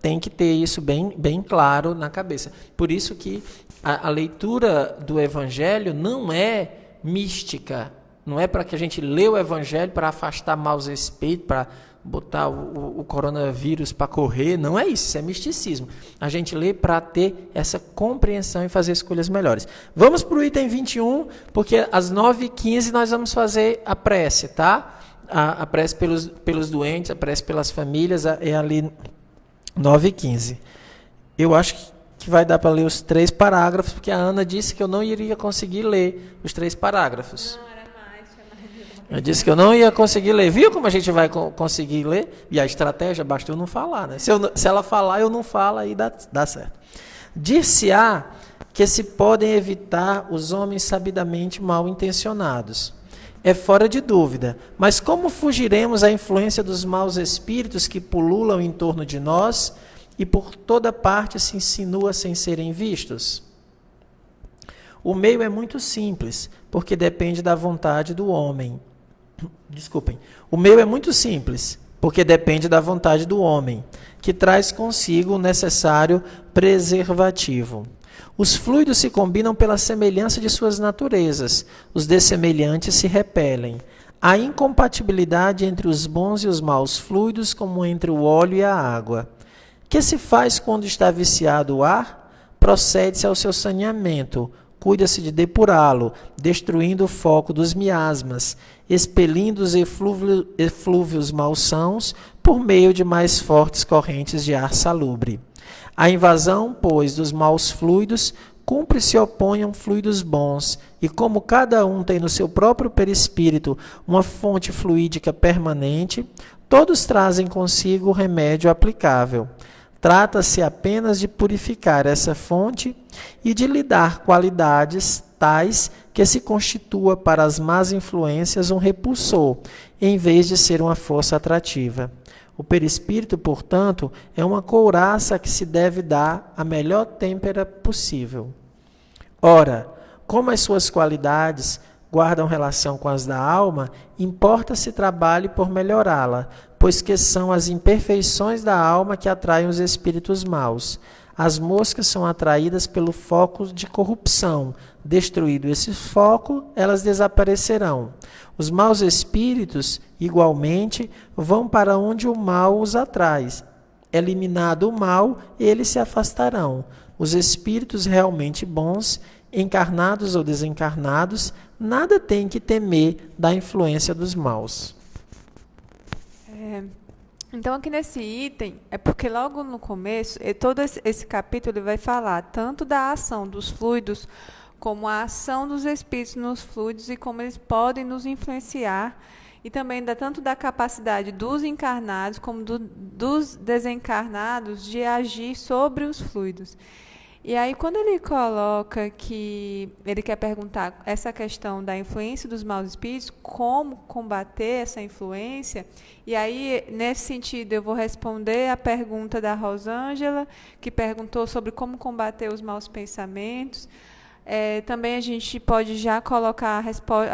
tem que ter isso bem claro na cabeça. Por isso que a leitura do Evangelho não é mística, não é para que a gente lê o Evangelho para afastar maus espíritos, para botar o coronavírus para correr, não é isso é misticismo. A gente lê para ter essa compreensão e fazer escolhas melhores. Vamos para o item 21, porque às 9h15 nós vamos fazer a prece, tá? A prece pelos doentes, a prece pelas famílias, é ali 9h15. Eu acho que vai dar para ler os 3 parágrafos, porque a Ana disse que eu não iria conseguir ler os 3 parágrafos. Não, era mais. Eu disse que eu não ia conseguir ler. Viu como a gente vai conseguir ler? E a estratégia basta eu não falar, né? Se ela falar, eu não falo, aí dá certo. Dir-se-á que se podem evitar os homens sabidamente mal intencionados. É fora de dúvida. Mas como fugiremos à influência dos maus espíritos que pululam em torno de nós e por toda parte se insinua sem serem vistos? O meio é muito simples, porque depende da vontade do homem. Desculpem. O meio é muito simples, porque depende da vontade do homem, que traz consigo o necessário preservativo. Os fluidos se combinam pela semelhança de suas naturezas, os dessemelhantes se repelem. Há incompatibilidade entre os bons e os maus fluidos, como entre o óleo e a água. Que se faz quando está viciado o ar? Procede-se ao seu saneamento, cuida-se de depurá-lo, destruindo o foco dos miasmas, expelindo os eflúvios malsãos por meio de mais fortes correntes de ar salubre. A invasão, pois, dos maus fluidos, cumpre se oponham fluidos bons, e como cada um tem no seu próprio perispírito uma fonte fluídica permanente, todos trazem consigo o remédio aplicável. Trata-se apenas de purificar essa fonte e de lhe dar qualidades tais que se constitua para as más influências um repulsor, em vez de ser uma força atrativa. O perispírito, portanto, é uma couraça que se deve dar a melhor têmpera possível. Ora, como as suas qualidades guardam relação com as da alma, importa-se trabalhe por melhorá-la, pois que são as imperfeições da alma que atraem os espíritos maus. As moscas são atraídas pelo foco de corrupção. Destruído esse foco, elas desaparecerão. Os maus espíritos, igualmente, vão para onde o mal os atrai. Eliminado o mal, eles se afastarão. Os espíritos realmente bons, encarnados ou desencarnados, nada têm que temer da influência dos maus. Então, aqui nesse item, é porque logo no começo, todo esse capítulo ele vai falar tanto da ação dos fluidos, como a ação dos espíritos nos fluidos e como eles podem nos influenciar, e também tanto da capacidade dos encarnados como dos desencarnados de agir sobre os fluidos. E aí, quando ele coloca que ele quer perguntar essa questão da influência dos maus espíritos, como combater essa influência, e aí, nesse sentido, eu vou responder a pergunta da Rosângela, que perguntou sobre como combater os maus pensamentos. Também a gente pode já colocar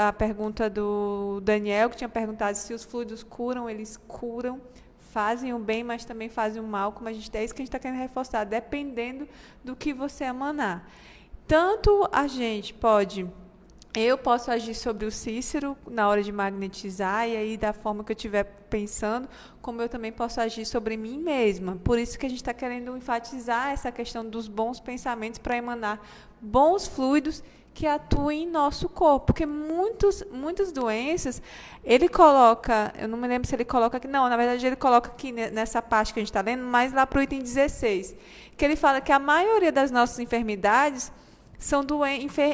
a pergunta do Daniel, que tinha perguntado se os fluidos curam, eles curam. Fazem o bem, mas também fazem o mal, como é isso que a gente está querendo reforçar, dependendo do que você emanar. Tanto eu posso agir sobre o Cícero na hora de magnetizar, e aí da forma que eu estiver pensando, como eu também posso agir sobre mim mesma. Por isso que a gente está querendo enfatizar essa questão dos bons pensamentos para emanar bons fluidos que atuem em nosso corpo, porque muitas doenças, ele coloca, eu não me lembro se ele coloca aqui, não, na verdade ele coloca aqui nessa parte que a gente está lendo, mas lá para o item 16, que ele fala que a maioria das nossas enfermidades são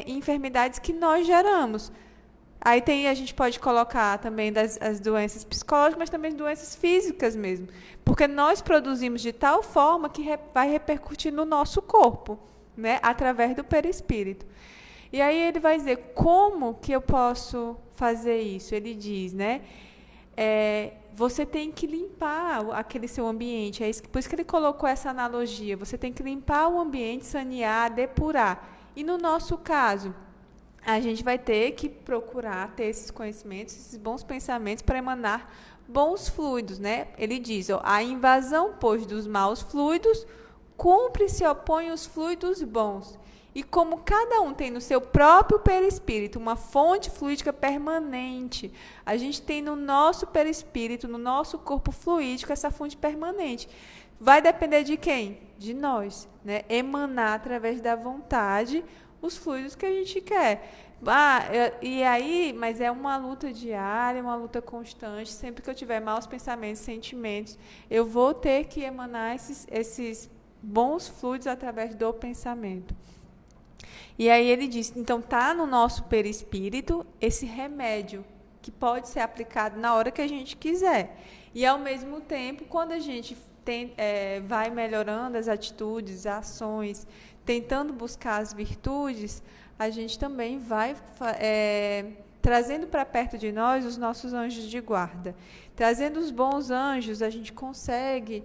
enfermidades que nós geramos. Aí a gente pode colocar também as doenças psicológicas, mas também as doenças físicas mesmo, porque nós produzimos de tal forma que vai repercutir no nosso corpo, né, através do perispírito. E aí ele vai dizer, como que eu posso fazer isso? Ele diz, né? Você tem que limpar aquele seu ambiente. Por isso que ele colocou essa analogia. Você tem que limpar o ambiente, sanear, depurar. E no nosso caso, a gente vai ter que procurar ter esses conhecimentos, esses bons pensamentos para emanar bons fluidos, né? Ele diz, a invasão, pois, dos maus fluidos, cumpre se opõe os fluidos bons. E como cada um tem no seu próprio perispírito uma fonte fluídica permanente, a gente tem no nosso perispírito, no nosso corpo fluídico, essa fonte permanente. Vai depender de quem? De nós, né? Emanar através da vontade os fluidos que a gente quer. Mas é uma luta diária, uma luta constante. Sempre que eu tiver maus pensamentos, sentimentos, eu vou ter que emanar esses bons fluidos através do pensamento. E aí ele diz, então está no nosso perispírito esse remédio que pode ser aplicado na hora que a gente quiser. E ao mesmo tempo, quando a gente vai melhorando as atitudes, as ações, tentando buscar as virtudes, a gente também vai trazendo para perto de nós os nossos anjos de guarda. Trazendo os bons anjos, a gente consegue,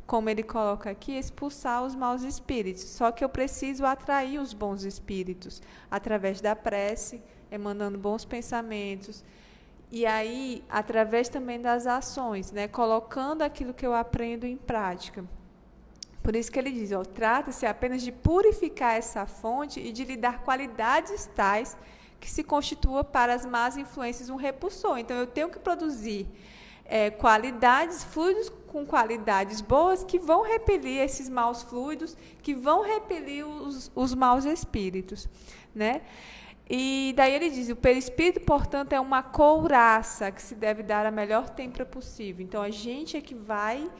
como ele coloca aqui, expulsar os maus espíritos. Só que eu preciso atrair os bons espíritos através da prece, emanando bons pensamentos. E aí, através também das ações, né? Colocando aquilo que eu aprendo em prática. Por isso que ele diz, ó, trata-se apenas de purificar essa fonte e de lhe dar qualidades tais que se constitua para as más influências um repulsor. Então, eu tenho que produzir qualidades, fluidos com qualidades boas que vão repelir esses maus fluidos, que vão repelir os maus espíritos, né? E daí ele diz, o perispírito, portanto, é uma couraça que se deve dar a melhor têmpera possível. Então, a gente é que vai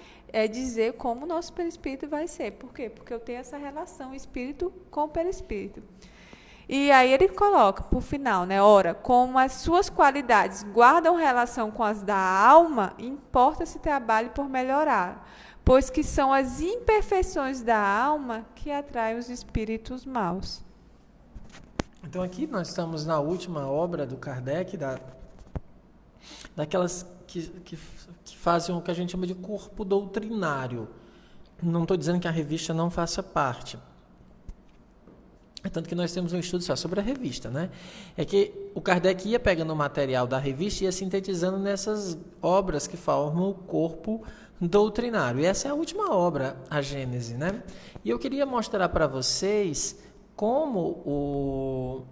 dizer como o nosso perispírito vai ser. Por quê? Porque eu tenho essa relação espírito com perispírito. E aí ele coloca, por final, né? Ora, como as suas qualidades guardam relação com as da alma, importa se trabalhe por melhorar, pois que são as imperfeições da alma que atraem os espíritos maus. Então aqui nós estamos na última obra do Kardec, daquelas que fazem o que a gente chama de corpo doutrinário. Não estou dizendo que a revista não faça parte. É tanto que nós temos um estudo só sobre a revista, né? É que o Kardec ia pegando o material da revista e ia sintetizando nessas obras que formam o corpo doutrinário. E essa é a última obra, a Gênese, né? E eu queria mostrar para vocês como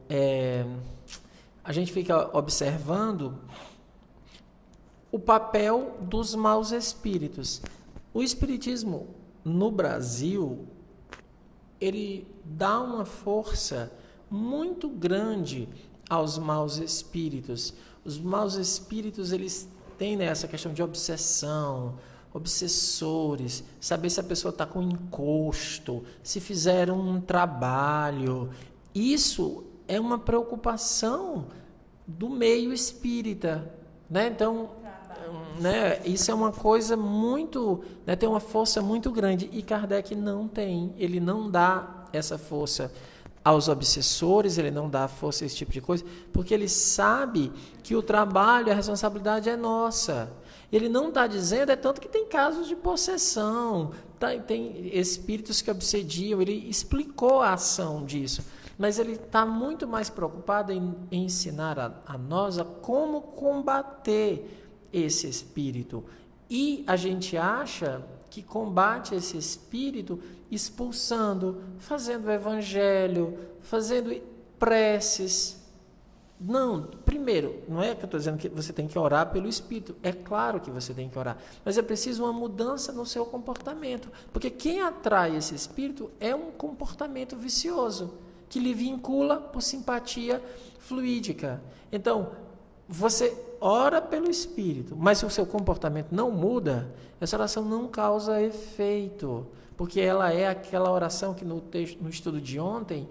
a gente fica observando o papel dos maus espíritos. O espiritismo no Brasil, ele dá uma força muito grande aos maus espíritos. Os maus espíritos, eles têm essa questão de obsessão, obsessores, saber se a pessoa está com encosto, se fizeram um trabalho. Isso é uma preocupação do meio espírita, né? Então, né, isso é uma coisa muito, né, tem uma força muito grande, e Kardec não tem, ele não dá essa força aos obsessores, ele não dá força a esse tipo de coisa, porque ele sabe que o trabalho, a responsabilidade é nossa. Ele não está dizendo, é tanto que tem casos de possessão, tem espíritos que obsediam, ele explicou a ação disso, mas ele está muito mais preocupado em ensinar a nós a como combater esse espírito. E a gente acha que combate esse espírito expulsando, fazendo o evangelho, fazendo preces. Não, primeiro, não é que eu estou dizendo que você tem que orar pelo espírito, é claro que você tem que orar, mas é preciso uma mudança no seu comportamento, porque quem atrai esse espírito é um comportamento vicioso, que lhe vincula por simpatia fluídica. Então, você ora pelo espírito, mas se o seu comportamento não muda, essa oração não causa efeito, porque ela é aquela oração que no estudo de ontem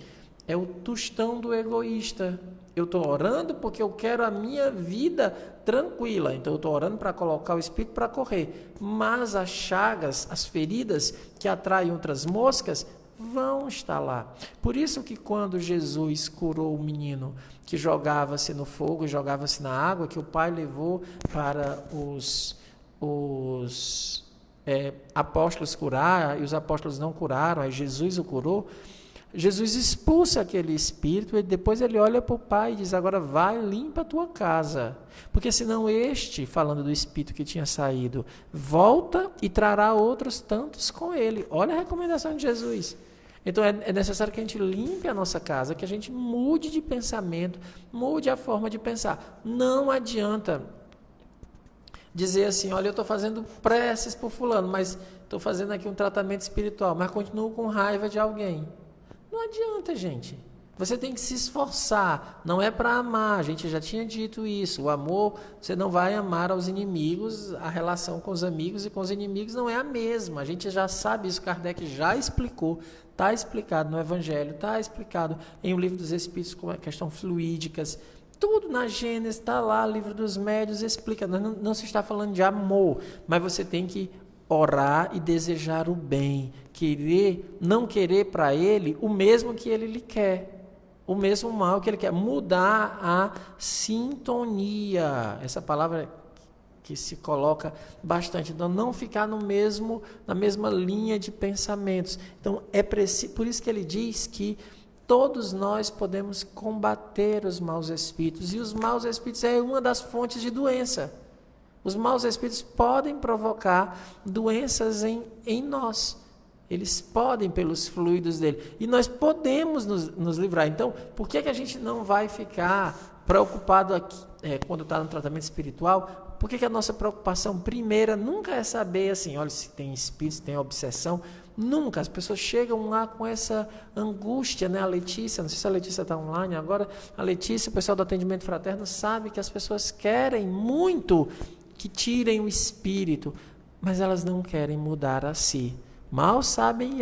é o tostão do egoísta. Eu estou orando porque eu quero a minha vida tranquila, então eu estou orando para colocar o espírito para correr, mas as chagas, as feridas que atraem outras moscas vão estar lá. Por isso que quando Jesus curou o menino que jogava-se no fogo, jogava-se na água, que o pai levou para os apóstolos curar, e os apóstolos não curaram, aí Jesus o curou, Jesus expulsa aquele espírito e depois ele olha para o pai e diz, agora vai, limpa a tua casa, porque senão este, falando do espírito que tinha saído, volta e trará outros tantos com ele. Olha a recomendação de Jesus. Então é necessário que a gente limpe a nossa casa, que a gente mude de pensamento, mude a forma de pensar. Não adianta dizer assim, olha, eu estou fazendo preces por fulano, mas estou fazendo aqui um tratamento espiritual, mas continuo com raiva de alguém. Não adianta, gente. Você tem que se esforçar. Não é para amar. A gente já tinha dito isso. O amor, você não vai amar aos inimigos. A relação com os amigos e com os inimigos não é a mesma. A gente já sabe isso. Kardec já explicou. Está explicado no Evangelho. Está explicado em O Livro dos Espíritos, com a questão fluídicas. Tudo na Gênesis está lá. Livro dos Médiuns explica. Não se está falando de amor. Mas você tem que orar e desejar o bem. Não querer para ele o mesmo que ele lhe quer. O mesmo mal que ele quer. Mudar a sintonia. Essa palavra que se coloca bastante. Então, não ficar na mesma linha de pensamentos. Então, é preciso, por isso que ele diz que Todos nós podemos combater os maus espíritos, e os maus espíritos é uma das fontes de doença. Os maus espíritos podem provocar doenças em nós. Eles podem pelos fluidos dele. E nós podemos nos livrar. Então, por que a gente não vai ficar preocupado aqui, quando está no tratamento espiritual? Por que a nossa preocupação primeira nunca é saber assim, olha, se tem espírito, se tem obsessão? Nunca. As pessoas chegam lá com essa angústia, né? A Letícia, não sei se a Letícia está online agora, a Letícia, o pessoal do atendimento fraterno, sabe que as pessoas querem muito que tirem o espírito, mas elas não querem mudar a si. Mal sabem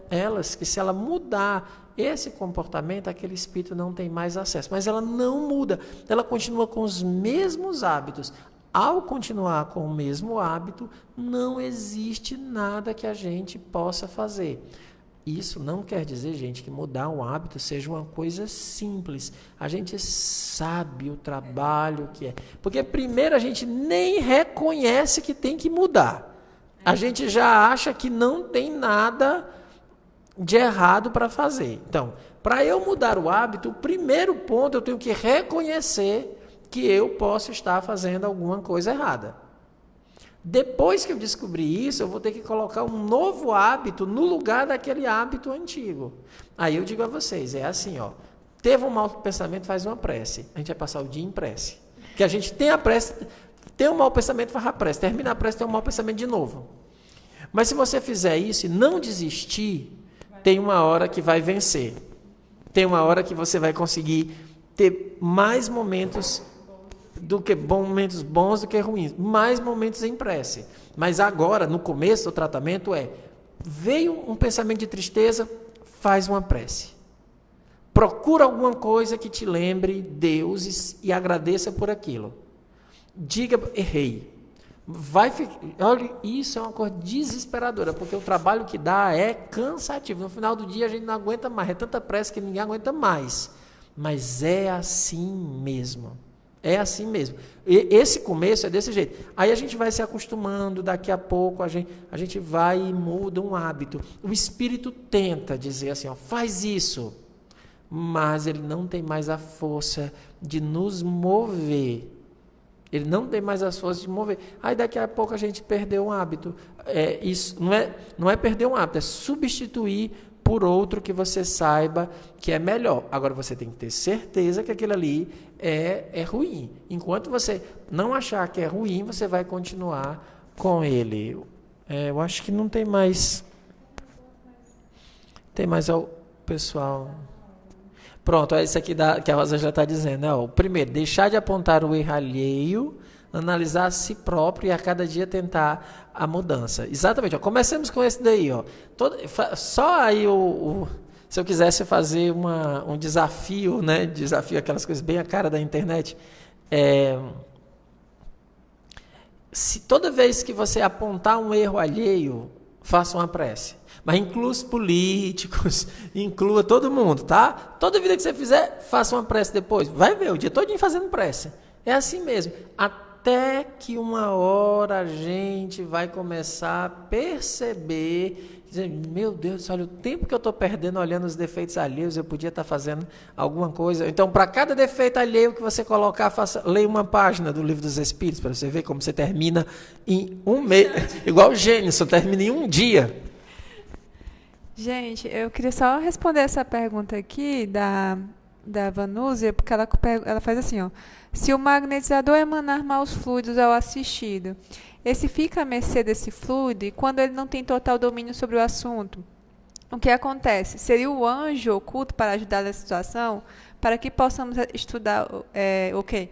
elas que se ela mudar esse comportamento, aquele espírito não tem mais acesso. Mas ela não muda, ela continua com os mesmos hábitos. Ao continuar com o mesmo hábito, não existe nada que a gente possa fazer. Isso não quer dizer, gente, que mudar um hábito seja uma coisa simples. A gente sabe o trabalho que é. Porque primeiro a gente nem reconhece que tem que mudar. A gente já acha que não tem nada de errado para fazer. Então, para eu mudar o hábito, o primeiro ponto eu tenho que reconhecer que eu posso estar fazendo alguma coisa errada. Depois que eu descobrir isso, eu vou ter que colocar um novo hábito no lugar daquele hábito antigo. Aí eu digo a vocês, é assim, ó, teve um mau pensamento, faz uma prece. A gente vai passar o dia em prece. Que a gente tem a prece, tem um mau pensamento, faz a prece. Termina a prece, tem um mau pensamento de novo. Mas se você fizer isso e não desistir, tem uma hora que vai vencer. Tem uma hora que você vai conseguir ter mais momentos momentos bons do que ruins, mais momentos em prece. Mas agora, no começo do tratamento, veio um pensamento de tristeza, faz uma prece. Procura alguma coisa que te lembre Deus e agradeça por aquilo. Diga, errei. Olha, isso é uma coisa desesperadora, porque o trabalho que dá é cansativo. No final do dia a gente não aguenta mais, é tanta prece que ninguém aguenta mais. Mas é assim mesmo. É assim mesmo. Esse começo é desse jeito. Aí a gente vai se acostumando, daqui a pouco a gente vai e muda um hábito. O espírito tenta dizer assim, ó, faz isso, mas ele não tem mais a força de nos mover. Ele não tem mais as forças de mover. Aí daqui a pouco a gente perdeu um hábito. Isso não é perder um hábito, é substituir por outro que você saiba que é melhor. Agora você tem que ter certeza que aquilo ali é ruim. Enquanto você não achar que é ruim, você vai continuar com ele. Eu acho que não tem mais. Tem mais ao pessoal. Pronto, é isso aqui que a Rosa já está dizendo. Né? O primeiro, deixar de apontar o erro alheio, analisar a si próprio e a cada dia tentar a mudança. Exatamente. Ó, comecemos com esse daí. Ó. Só aí, se eu quisesse fazer um desafio, né? Desafio, aquelas coisas bem a cara da internet. Se toda vez que você apontar um erro alheio, faça uma prece. Mas inclua os políticos, inclua todo mundo, tá? Toda vida que você fizer, faça uma prece depois. Vai ver, o dia todinho fazendo prece. É assim mesmo. Até que uma hora a gente vai começar a perceber, dizer, meu Deus, olha o tempo que eu estou perdendo olhando os defeitos alheios, eu podia estar fazendo alguma coisa. Então, para cada defeito alheio que você colocar, leia uma página do Livro dos Espíritos, para você ver como você termina em um mês. Igual o Gênesis, termina em um dia. Gente, eu queria só responder essa pergunta aqui da Vanúzia, porque ela faz assim, ó. Se o magnetizador emanar maus fluidos ao assistido, esse fica à mercê desse fluido quando ele não tem total domínio sobre o assunto. O que acontece? Seria o anjo oculto para ajudar nessa situação? Para que possamos estudar... ok.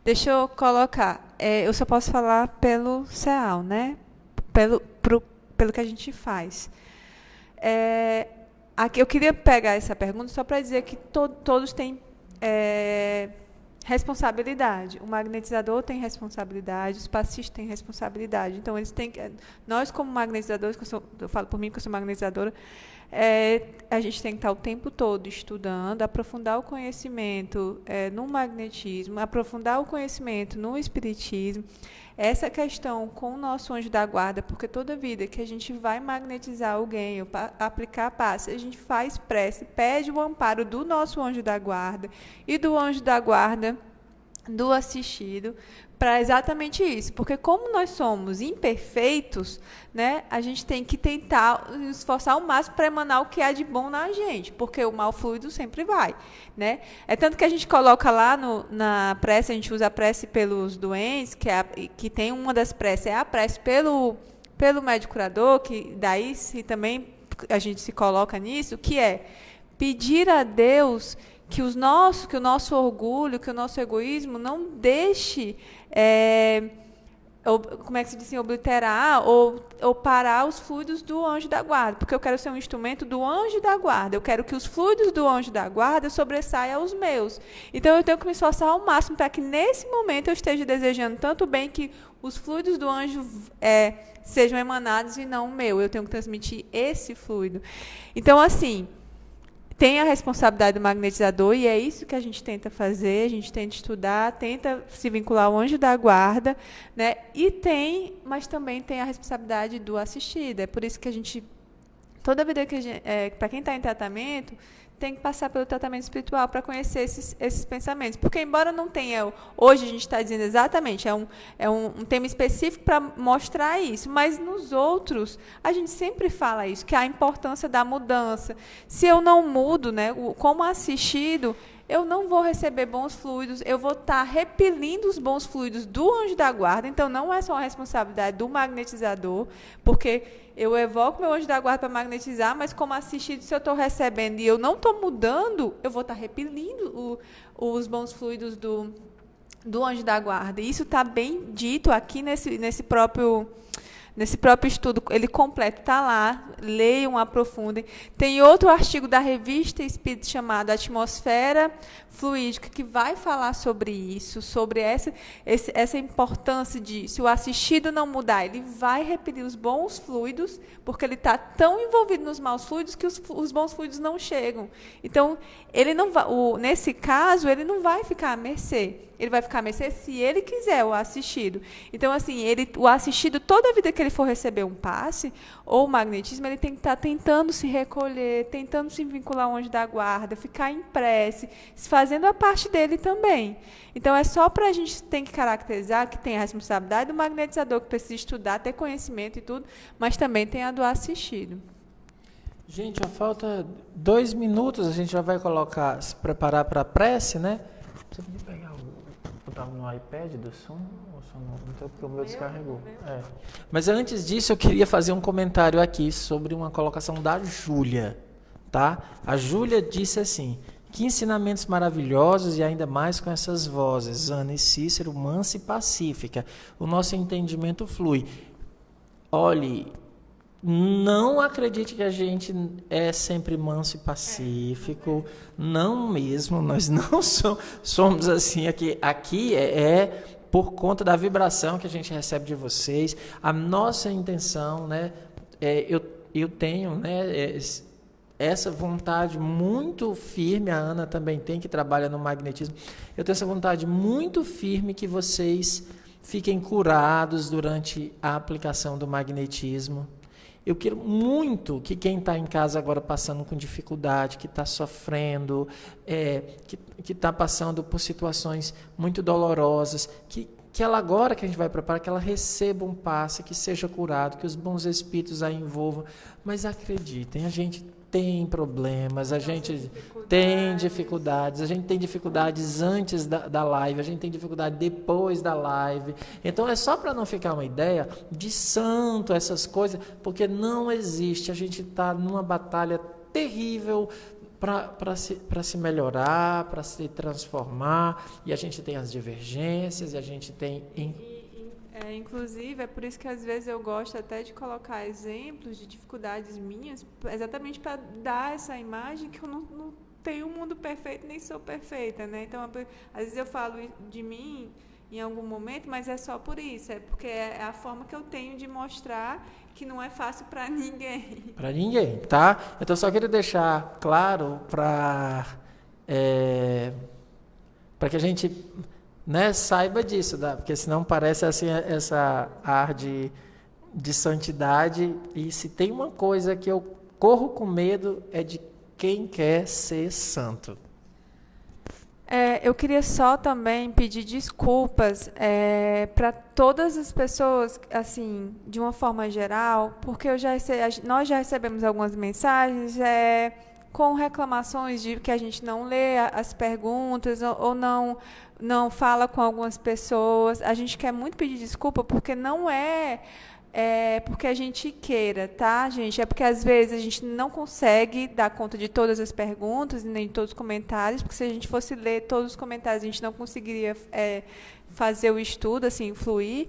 Deixa eu colocar. Eu só posso falar pelo CEAL, né? Pelo que a gente faz. Aqui eu queria pegar essa pergunta só para dizer que todos têm responsabilidade. O magnetizador tem responsabilidade, os passistas têm responsabilidade. Então, eles têm nós, como magnetizadores, eu falo por mim que eu sou magnetizadora, A gente tem que estar o tempo todo estudando, aprofundar o conhecimento no magnetismo, aprofundar o conhecimento no espiritismo. Essa questão com o nosso anjo da guarda, porque toda vida que a gente vai magnetizar alguém, ou aplicar passe, a gente faz prece, pede o amparo do nosso anjo da guarda e do anjo da guarda do assistido, para exatamente isso, porque como nós somos imperfeitos, né, a gente tem que tentar esforçar ao máximo para emanar o que há de bom na gente, porque o mal fluido sempre vai, né? É tanto que a gente coloca lá na prece, a gente usa a prece pelos doentes, que tem uma das preces, é a prece pelo médico curador, que daí se também a gente se coloca nisso, que é pedir a Deus que o nosso orgulho, que o nosso egoísmo não deixe, como é que se diz assim, obliterar ou parar os fluidos do anjo da guarda, porque eu quero ser um instrumento do anjo da guarda, eu quero que os fluidos do anjo da guarda sobressaiam aos meus. Então, eu tenho que me esforçar ao máximo para que, nesse momento, eu esteja desejando tanto bem que os fluidos do anjo sejam emanados e não o meu. Eu tenho que transmitir esse fluido. Então, assim, tem a responsabilidade do magnetizador, e é isso que a gente tenta fazer, a gente tenta estudar, tenta se vincular ao anjo da guarda, né? Mas também tem a responsabilidade do assistido. É por isso que a gente, toda vida que para quem está em tratamento, tem que passar pelo tratamento espiritual para conhecer esses pensamentos. Porque, embora não tenha, hoje a gente está dizendo exatamente, é um tema específico para mostrar isso, mas nos outros, a gente sempre fala isso, que é a importância da mudança. Se eu não mudo, né, como assistido, eu não vou receber bons fluidos, eu vou estar repelindo os bons fluidos do anjo da guarda, então não é só a responsabilidade do magnetizador, porque eu evoco meu anjo da guarda para magnetizar, mas como assistido, se eu estou recebendo e eu não estou mudando, eu vou estar repelindo os bons fluidos do anjo da guarda. E isso está bem dito aqui nesse próprio estudo, ele completo está lá, leiam, aprofundem. Tem outro artigo da revista Espírito chamado Atmosfera Fluídica, que vai falar sobre isso, sobre essa importância de, se o assistido não mudar, ele vai repelir os bons fluidos, porque ele está tão envolvido nos maus fluidos que os bons fluidos não chegam. Então, ele não vai, nesse caso, ele não vai ficar à mercê. Ele vai ficar à mercê se ele quiser, o assistido. Então, assim, o assistido, toda a vida que ele for receber um passe ou magnetismo, ele tem que estar tentando se recolher, tentando se vincular ao anjo da guarda, ficar em prece, fazendo a parte dele também. Então, é só para a gente ter que caracterizar que tem a responsabilidade do magnetizador, que precisa estudar, ter conhecimento e tudo, mas também tem a do assistido. Gente, já falta 2 minutos, a gente já vai se preparar para a prece, né? Você podia pegar botar no iPad do som? Ou só não tem, porque o meu descarregou. Mas antes disso, eu queria fazer um comentário aqui sobre uma colocação da Júlia, tá? A Júlia disse assim: que ensinamentos maravilhosos, e ainda mais com essas vozes, Ana e Cícero, mansa e pacífica. O nosso entendimento flui. Olhe, não acredite que a gente é sempre manso e pacífico, não mesmo, nós não somos assim, aqui é por conta da vibração que a gente recebe de vocês. A nossa intenção, né, eu tenho, né, essa vontade muito firme, a Ana também tem, que trabalha no magnetismo, eu tenho essa vontade muito firme que vocês fiquem curados durante a aplicação do magnetismo. Eu quero muito que quem está em casa agora passando com dificuldade, que está sofrendo, que está passando por situações muito dolorosas, que ela agora que a gente vai preparar, que ela receba um passe, que seja curado, que os bons espíritos a envolvam. Mas acreditem, a gente tem problemas, a gente tem dificuldades, a gente tem dificuldades antes da live, a gente tem dificuldade depois da live. Então é só para não ficar uma ideia de santo essas coisas, porque não existe. A gente está numa batalha terrível para se melhorar, para se transformar, e a gente tem as divergências, e a gente tem... Inclusive, é por isso que às vezes eu gosto até de colocar exemplos de dificuldades minhas, exatamente para dar essa imagem que eu não tenho um mundo perfeito, nem sou perfeita, né? Então, às vezes eu falo de mim, em algum momento, mas é só por isso, é porque é a forma que eu tenho de mostrar que não é fácil para ninguém. Para ninguém, tá? Então só queria deixar claro para que a gente, né, saiba disso, porque senão parece assim essa ar de santidade, e se tem uma coisa que eu corro com medo é de quem quer ser santo. Eu queria só também pedir desculpas para todas as pessoas, assim, de uma forma geral, porque nós já recebemos algumas mensagens com reclamações de que a gente não lê as perguntas ou não fala com algumas pessoas. A gente quer muito pedir desculpa porque não porque a gente queira, tá, gente? É porque às vezes a gente não consegue dar conta de todas as perguntas e nem de todos os comentários, porque se a gente fosse ler todos os comentários, a gente não conseguiria fazer o estudo, assim, fluir.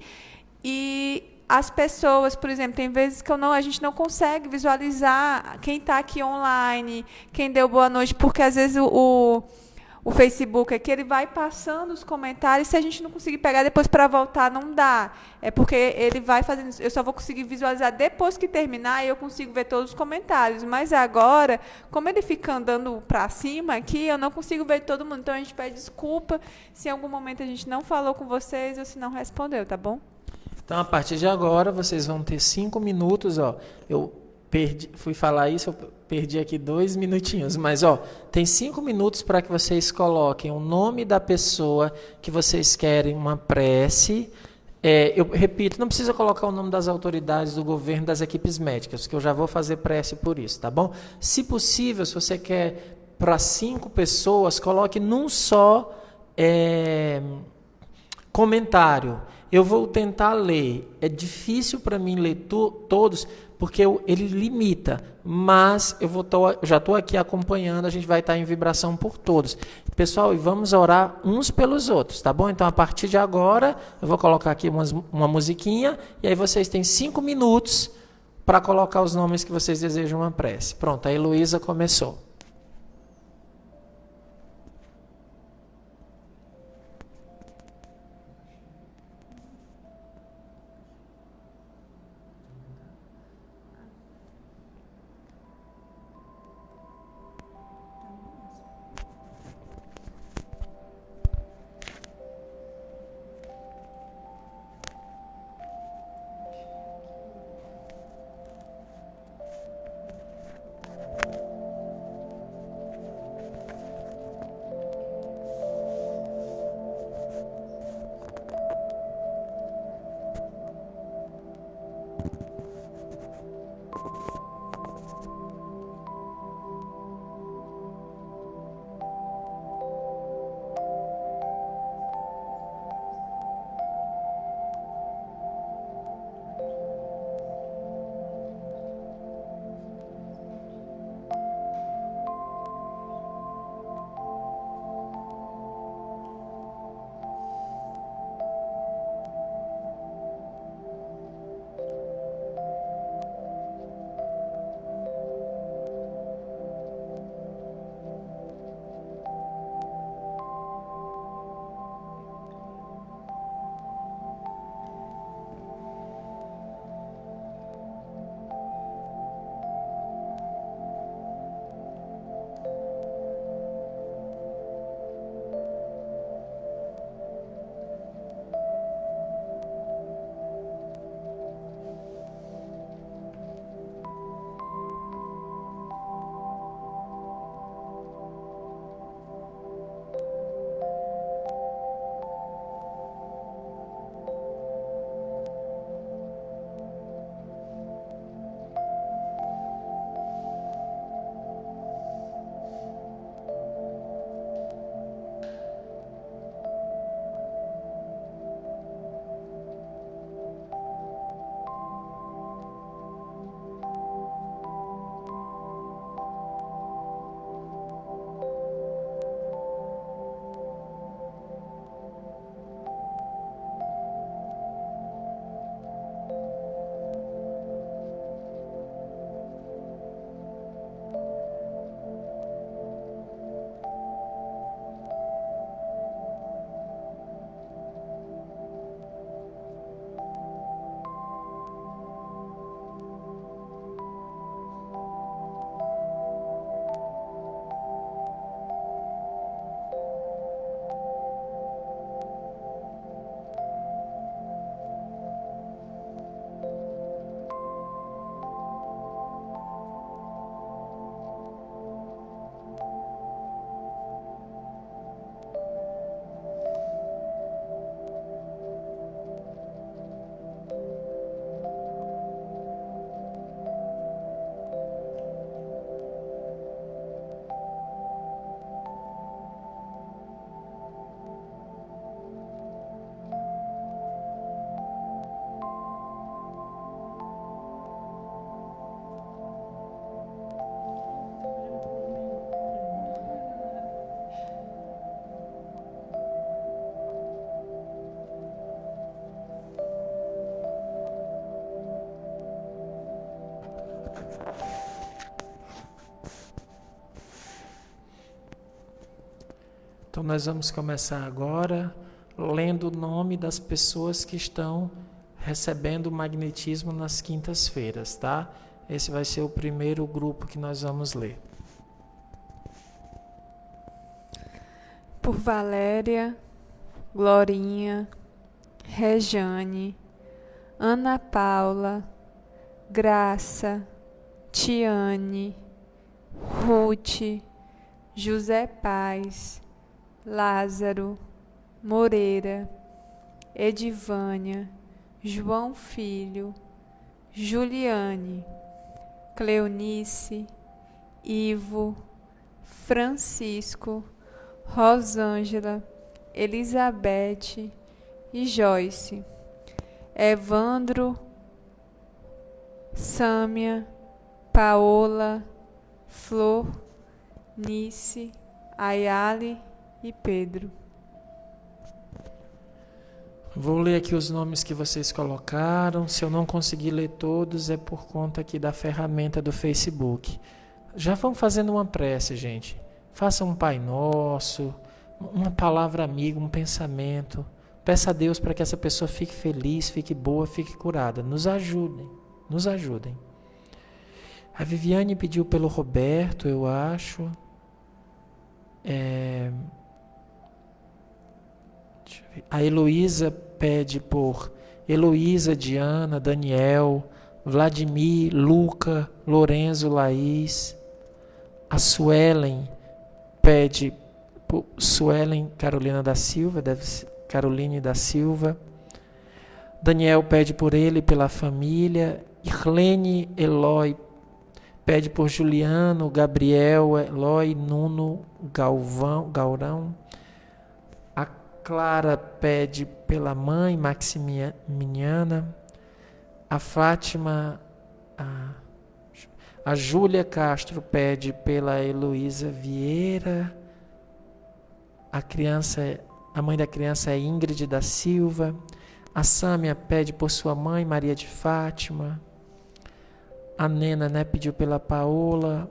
E as pessoas, por exemplo, tem vezes que a gente não consegue visualizar quem está aqui online, quem deu boa noite, porque às vezes o Facebook aqui, ele vai passando os comentários, se a gente não conseguir pegar depois para voltar, não dá. É porque ele vai fazendo isso. Eu só vou conseguir visualizar depois que terminar e eu consigo ver todos os comentários. Mas agora, como ele fica andando para cima aqui, eu não consigo ver todo mundo. Então, a gente pede desculpa se em algum momento a gente não falou com vocês ou se não respondeu, tá bom? Então, a partir de agora, vocês vão ter 5 minutos, ó. Eu fui falar isso, eu perdi aqui 2 minutinhos, mas tem 5 minutos para que vocês coloquem o nome da pessoa que vocês querem uma prece. Eu repito, não precisa colocar o nome das autoridades do governo, das equipes médicas, que eu já vou fazer prece por isso, tá bom? Se possível, se você quer para 5 pessoas, coloque num só comentário. Eu vou tentar ler. É difícil para mim ler todos, porque ele limita, mas já estou aqui acompanhando, a gente vai estar em vibração por todos. Pessoal, e vamos orar uns pelos outros, tá bom? Então, a partir de agora, eu vou colocar aqui uma musiquinha, e aí vocês têm 5 minutos para colocar os nomes que vocês desejam uma prece. Pronto, a Heloísa começou. Então nós vamos começar agora lendo o nome das pessoas que estão recebendo o magnetismo nas quintas-feiras, tá? Esse vai ser o primeiro grupo que nós vamos ler. Por Valéria, Glorinha, Rejane, Ana Paula, Graça, Tiane, Ruth, José Paz, Lázaro, Moreira, Edivânia, João Filho, Juliane, Cleonice, Ivo, Francisco, Rosângela, Elizabeth e Joyce, Evandro, Sâmia, Paola, Flor, Nice, Ayali e Pedro. Vou ler aqui os nomes que vocês colocaram. Se eu não conseguir ler todos, é por conta aqui da ferramenta do Facebook. Já vão fazendo uma prece, gente. Faça um Pai Nosso, uma palavra amiga, um pensamento. Peça a Deus para que essa pessoa fique feliz, fique boa, fique curada. Nos ajudem, nos ajudem. A Viviane pediu pelo Roberto, eu acho. A Heloísa pede por Heloísa, Diana, Daniel, Vladimir, Luca, Lorenzo, Laís. A Suelen pede por Suelen Carolina da Silva, deve ser Caroline da Silva. Daniel pede por ele e pela família. Irlene Eloy pede por Juliano, Gabriel, Eloy, Nuno, Gaurão. A Clara pede pela mãe, Maximiana. A Fátima, a Júlia Castro pede pela Heloísa Vieira. A mãe da criança é Ingrid da Silva. A Sâmia pede por sua mãe, Maria de Fátima. A Nena, pediu pela Paola.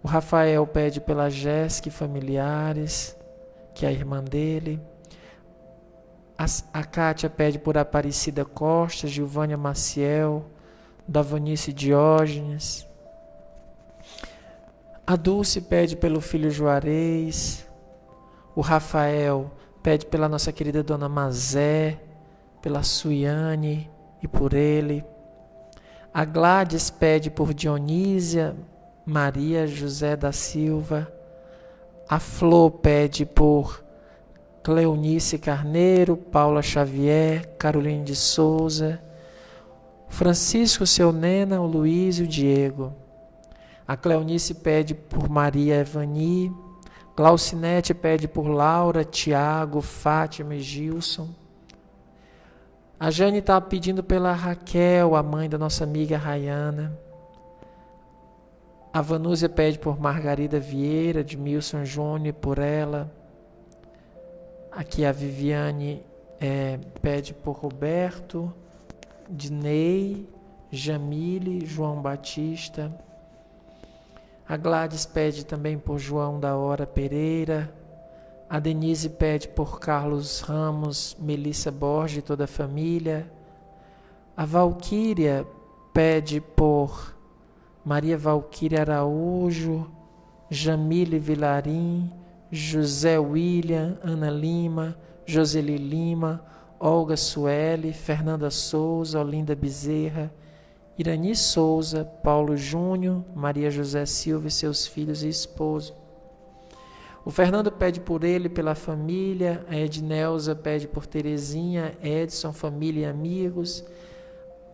O Rafael pede pela Jéssica e familiares, que é a irmã dele. A Kátia pede por Aparecida Costa, Gilvânia Maciel, Davanice Diógenes. A Dulce pede pelo filho Juarez. O Rafael pede pela nossa querida Dona Mazé, pela Suiane e por ele. A Gladys pede por Dionísia, Maria José da Silva. A Flor pede por Cleonice Carneiro, Paula Xavier, Caroline de Souza, Francisco, seu Nena, o Luiz e o Diego. A Cleonice pede por Maria Evani. Glaucinete pede por Laura, Tiago, Fátima e Gilson. A Jane está pedindo pela Raquel, a mãe da nossa amiga Rayana. A Vanúzia pede por Margarida Vieira, de Milson Júnior, por ela. Aqui a Viviane pede por Roberto, Dinei, Jamile, João Batista. A Gladys pede também por João da Hora Pereira. A Denise pede por Carlos Ramos, Melissa Borges e toda a família. A Valquíria pede por Maria Valquíria Araújo, Jamile Vilarim, José William, Ana Lima, Joseli Lima, Olga Sueli, Fernanda Souza, Olinda Bezerra, Irani Souza, Paulo Júnior, Maria José Silva e seus filhos e esposo. O Fernando pede por ele e pela família. A Edneuza pede por Terezinha, Edson, família e amigos.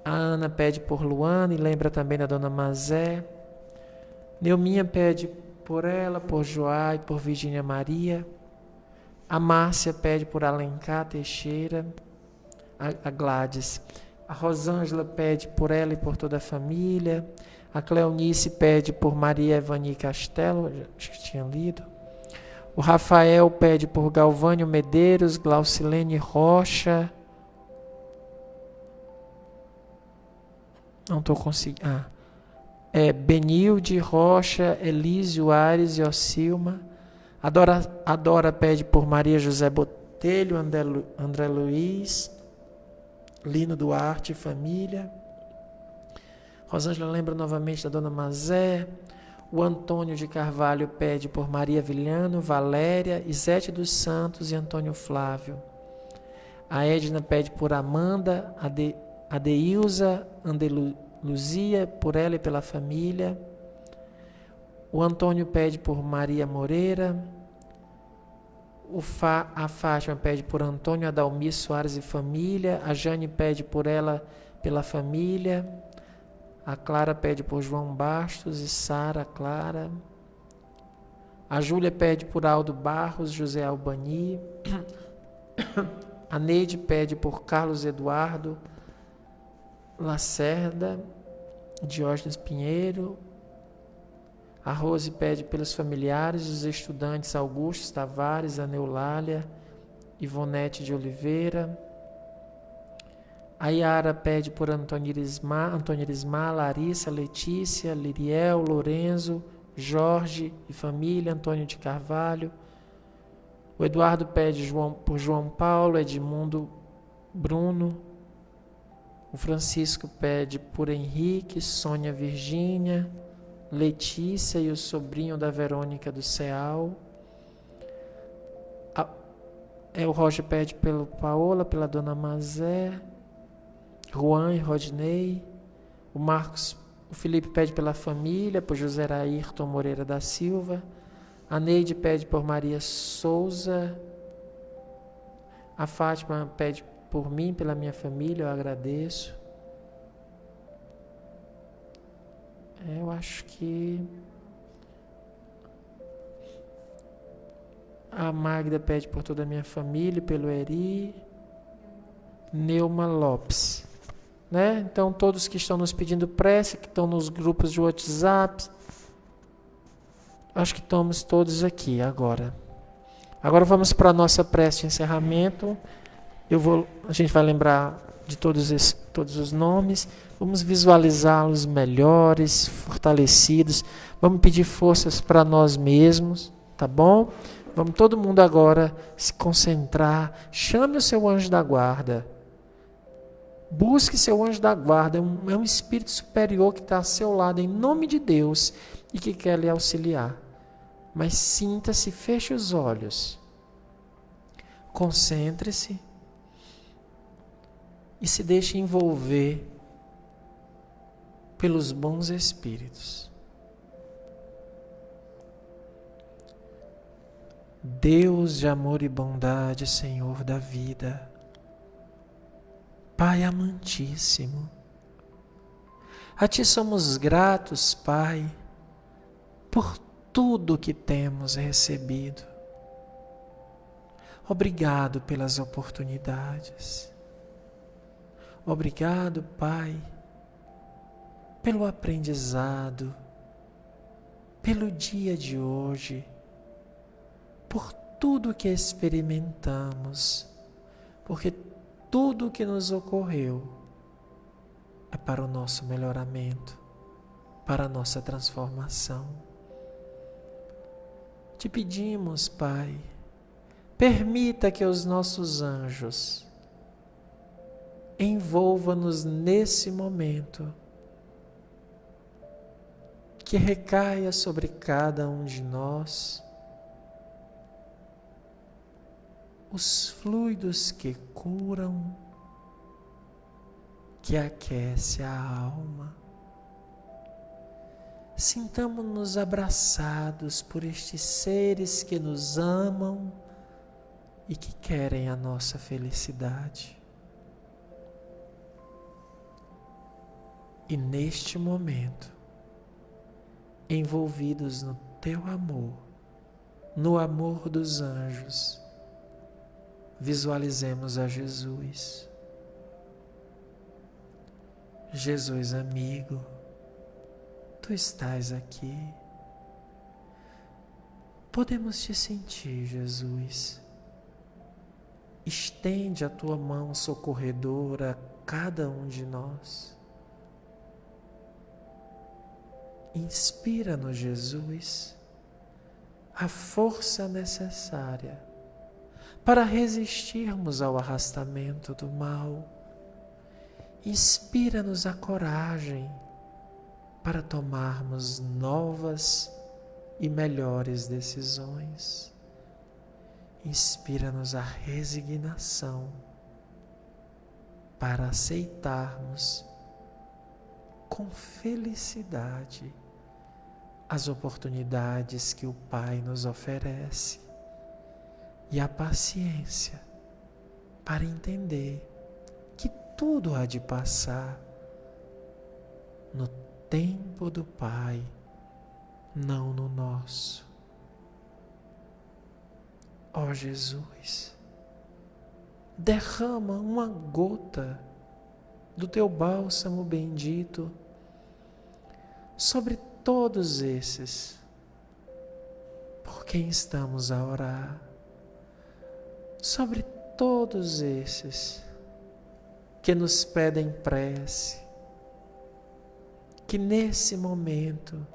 A Ana pede por Luana e lembra também da Dona Mazé. Neuminha pede por ela, por Joá e por Virgínia Maria. A Márcia pede por Alencar Teixeira. A Gladys. A Rosângela pede por ela e por toda a família. A Cleonice pede por Maria Evani Castelo, acho que tinha lido. O Rafael pede por Galvânio Medeiros, Glaucilene Rocha. Não estou conseguindo. Benilde Rocha, Elísio Ares e Ocilma. Adora pede por Maria José Botelho, André Luiz, Lino Duarte e família. Rosângela lembra novamente da Dona Mazé. O Antônio de Carvalho pede por Maria Vilhano, Valéria, Isete dos Santos e Antônio Flávio. A Edna pede por Amanda, Adeilza, Andeluzia, por ela e pela família. O Antônio pede por Maria Moreira. A Fátima pede por Antônio Adalmir Soares e família. A Jane pede por ela, pela família. A Clara pede por João Bastos e Sara Clara. A Júlia pede por Aldo Barros, José Albani. A Neide pede por Carlos Eduardo Lacerda, Diógenes Pinheiro. A Rose pede pelos familiares, os estudantes Augusto Tavares, a Neulália, Ivonete de Oliveira. A Yara pede por Antônio Irismar, Larissa, Letícia, Liriel, Lorenzo, Jorge e família, Antônio de Carvalho. O Eduardo pede por João Paulo, Edmundo, Bruno. O Francisco pede por Henrique, Sônia Virgínia, Letícia e o sobrinho da Verônica do Ceal. O Roger pede pelo Paola, pela Dona Mazé, Juan e Rodney. O Felipe pede pela família, por José Ayrton Moreira da Silva. A Neide pede por Maria Souza. A Fátima pede por mim, pela minha família, eu agradeço. Eu acho que a Magda pede por toda a minha família, pelo Eri. Neuma Lopes, né? Então todos que estão nos pedindo prece, que estão nos grupos de WhatsApp, acho que estamos todos aqui agora. Agora vamos para a nossa prece de encerramento. A gente vai lembrar de todos os nomes, vamos visualizá-los melhores, fortalecidos, vamos pedir forças para nós mesmos, tá bom? Vamos todo mundo agora se concentrar, chame o seu anjo da guarda, busque seu anjo da guarda, é um espírito superior que está ao seu lado em nome de Deus e que quer lhe auxiliar, mas sinta-se, feche os olhos, concentre-se, e se deixe envolver pelos bons espíritos. Deus de amor e bondade, Senhor da vida, Pai amantíssimo, a Ti somos gratos, Pai, por tudo que temos recebido. Obrigado pelas oportunidades. Obrigado, Pai, pelo aprendizado, pelo dia de hoje, por tudo que experimentamos, porque tudo que nos ocorreu é para o nosso melhoramento, para a nossa transformação. Te pedimos, Pai, permita que os nossos anjos envolva-nos nesse momento, que recaia sobre cada um de nós os fluidos que curam, que aquece a alma. Sintamo-nos abraçados por estes seres que nos amam e que querem a nossa felicidade. E neste momento, envolvidos no Teu amor, no amor dos anjos, visualizemos a Jesus. Jesus amigo, Tu estás aqui. Podemos Te sentir, Jesus. Estende a Tua mão socorredora a cada um de nós. Inspira-nos, Jesus, a força necessária para resistirmos ao arrastamento do mal. Inspira-nos a coragem para tomarmos novas e melhores decisões. Inspira-nos a resignação para aceitarmos com felicidade as oportunidades que o Pai nos oferece e a paciência para entender que tudo há de passar no tempo do Pai, não no nosso. Ó Jesus, derrama uma gota do teu bálsamo bendito sobre todos esses por quem estamos a orar, sobre todos esses que nos pedem prece, que nesse momento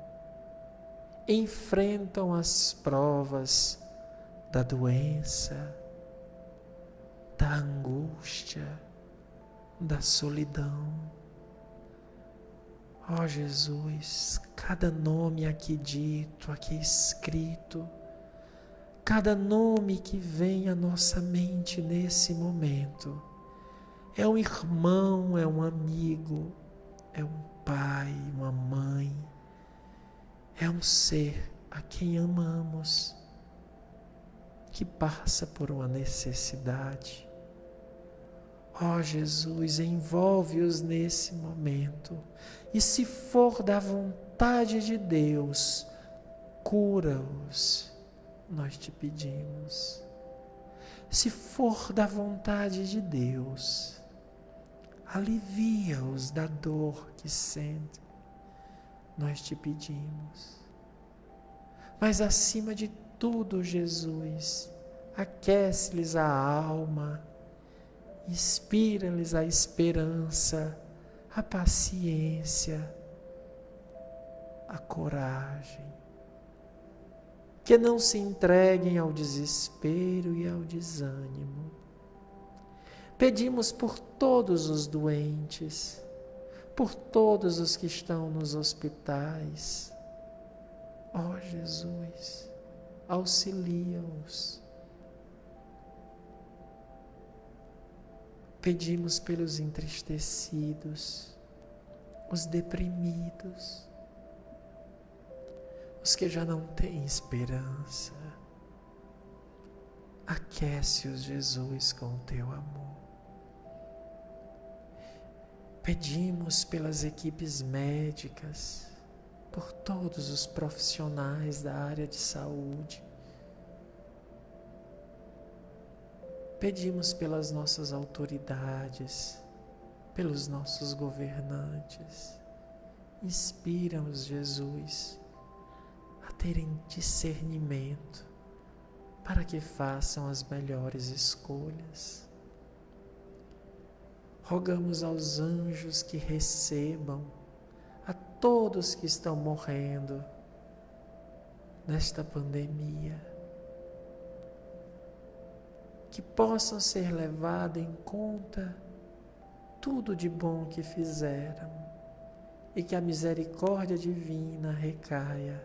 enfrentam as provas da doença, da angústia, da solidão. Ó Jesus, cada nome aqui dito, aqui escrito, cada nome que vem à nossa mente nesse momento, é um irmão, é um amigo, é um pai, uma mãe, é um ser a quem amamos, que passa por uma necessidade. Ó Jesus, envolve-os nesse momento e, se for da vontade de Deus, cura-os, nós te pedimos. Se for da vontade de Deus, alivia-os da dor que sentem, nós te pedimos. Mas acima de tudo, Jesus, aquece-lhes a alma, inspira-lhes a esperança, a paciência, a coragem. Que não se entreguem ao desespero e ao desânimo. Pedimos por todos os doentes, por todos os que estão nos hospitais. Ó Jesus, auxilia-os. Pedimos pelos entristecidos, os deprimidos, os que já não têm esperança. Aquece-os, Jesus, com o teu amor. Pedimos pelas equipes médicas, por todos os profissionais da área de saúde. Pedimos pelas nossas autoridades, pelos nossos governantes. Inspira-os, Jesus, a terem discernimento para que façam as melhores escolhas. Rogamos aos anjos que recebam a todos que estão morrendo nesta pandemia, que possam ser levados em conta tudo de bom que fizeram e que a misericórdia divina recaia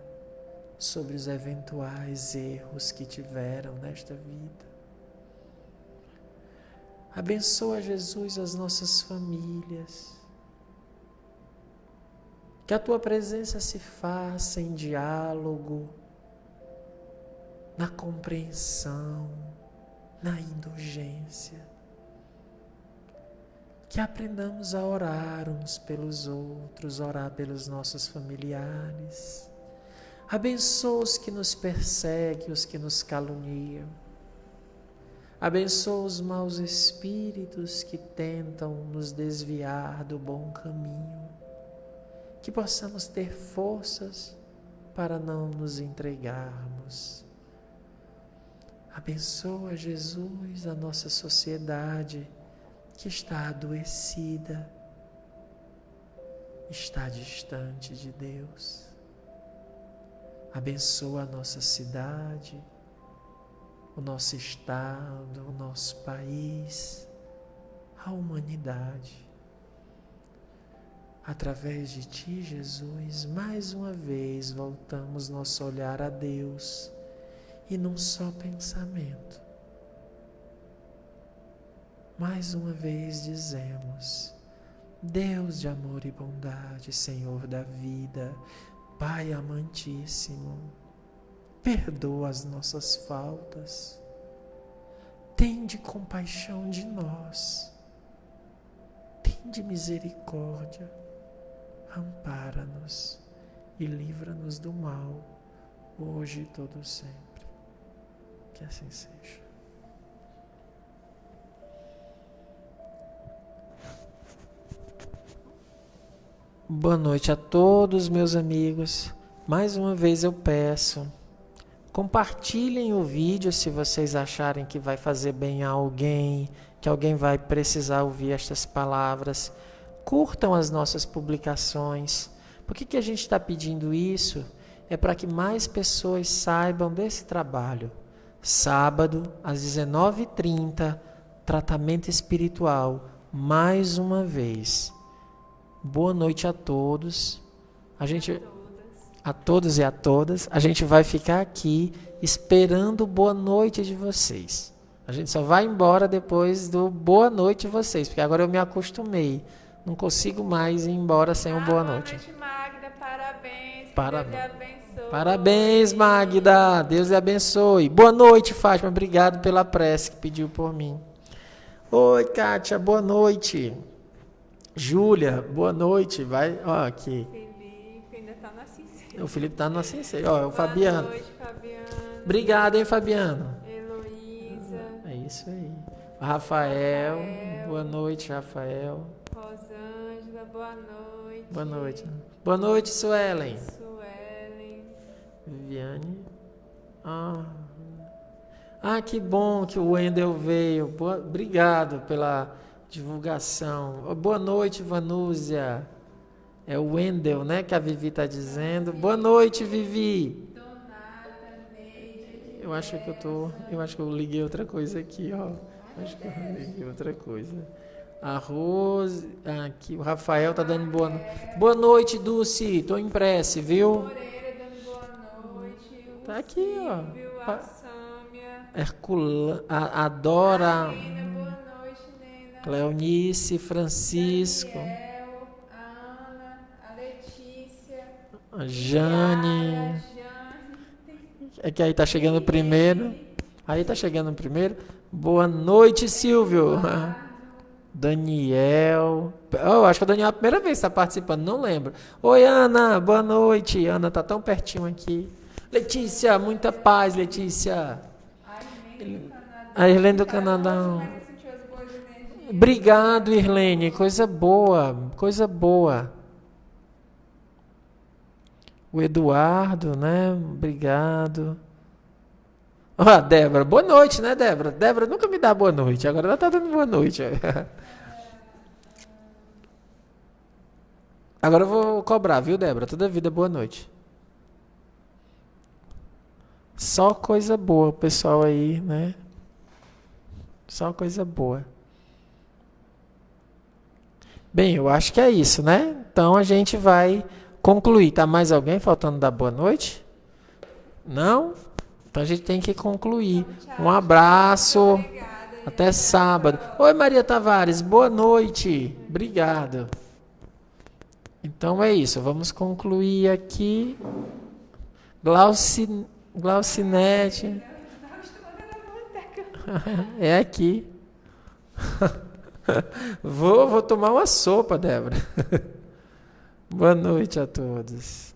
sobre os eventuais erros que tiveram nesta vida. Abençoa, Jesus, as nossas famílias. Que a tua presença se faça em diálogo, na compreensão, na indulgência. Que aprendamos a orar uns pelos outros, orar pelos nossos familiares. Abençoa os que nos perseguem, os que nos caluniam. Abençoa os maus espíritos que tentam nos desviar do bom caminho. Que possamos ter forças para não nos entregarmos. Abençoa, Jesus, a nossa sociedade que está adoecida, está distante de Deus. Abençoa a nossa cidade, o nosso estado, o nosso país, a humanidade. Através de Ti, Jesus, mais uma vez voltamos nosso olhar a Deus e num só pensamento. Mais uma vez dizemos: Deus de amor e bondade, Senhor da vida, Pai amantíssimo, perdoa as nossas faltas, tende compaixão de nós, tende misericórdia, ampara-nos e livra-nos do mal, hoje e todo sempre. Que assim seja. Boa noite a todos, meus amigos. Mais uma vez eu peço, compartilhem o vídeo se vocês acharem que vai fazer bem a alguém, que alguém vai precisar ouvir estas palavras. Curtam as nossas publicações. Por que a gente está pedindo isso? É para que mais pessoas saibam desse trabalho. Sábado, às 19h30, tratamento espiritual, mais uma vez. Boa noite a todos. A todos e a todas. A gente vai ficar aqui esperando boa noite de vocês. A gente só vai embora depois do boa noite de vocês, porque agora eu me acostumei. Não consigo mais ir embora sem um boa noite. Boa noite, Magda. Parabéns. Parabéns. Deus lhe abençoe. Parabéns, Magda. Deus lhe abençoe. Boa noite, Fátima. Obrigado pela prece que pediu por mim. Oi, Kátia. Boa noite. Júlia, boa noite. Vai, ó, aqui. Felipe ainda está na Cincês. O Felipe está na Cincês. Ó, é o Fabiano. Boa noite, Fabiano. Obrigado, hein, Fabiano. Heloísa. É isso aí. Rafael. Boa noite, Rafael. Rosângela, boa noite. Boa noite. Boa noite, Suelen. Suelen. Viviane. Que bom que o Wendel veio. Obrigado pela divulgação. Boa noite, Vanúzia. É o Wendel, né, que a Vivi está dizendo. Boa noite, Vivi. Eu acho que eu liguei outra coisa aqui, ó. Acho que eu liguei outra coisa. A Rose, aqui, o Rafael tá dando boa noite. Boa noite, Dulce. Tô em prece, viu? Moreira dando boa noite. Tá aqui, ó. Silvio, a Sâmia. Herculano, a Dora. Nena, boa noite, Nena. Cleonice, Francisco. Daniel, a Ana, a Letícia. A Jane. A Jane. É que aí tá chegando primeiro. Boa noite, Silvio. Daniel. Acho que o Daniel é a primeira vez que está participando, não lembro. Oi, Ana, boa noite. Ana tá tão pertinho aqui. Letícia, muita paz, Letícia. A Irlene do Canadá. Obrigado, Irlene. Coisa boa, coisa boa. O Eduardo, né? Obrigado. Débora, boa noite, né, Débora? Débora nunca me dá boa noite, agora ela tá dando boa noite. Agora eu vou cobrar, viu, Débora? Toda vida, boa noite. Só coisa boa, o pessoal aí, né? Só coisa boa. Bem, eu acho que é isso, né? Então a gente vai concluir. Tá mais alguém faltando dar boa noite? Não? Então a gente tem que concluir. Um abraço. Até sábado. Oi, Maria Tavares. Boa noite. Obrigado. Então é isso. Vamos concluir aqui. Glaucinete. É aqui. Vou tomar uma sopa, Débora. Boa noite a todos.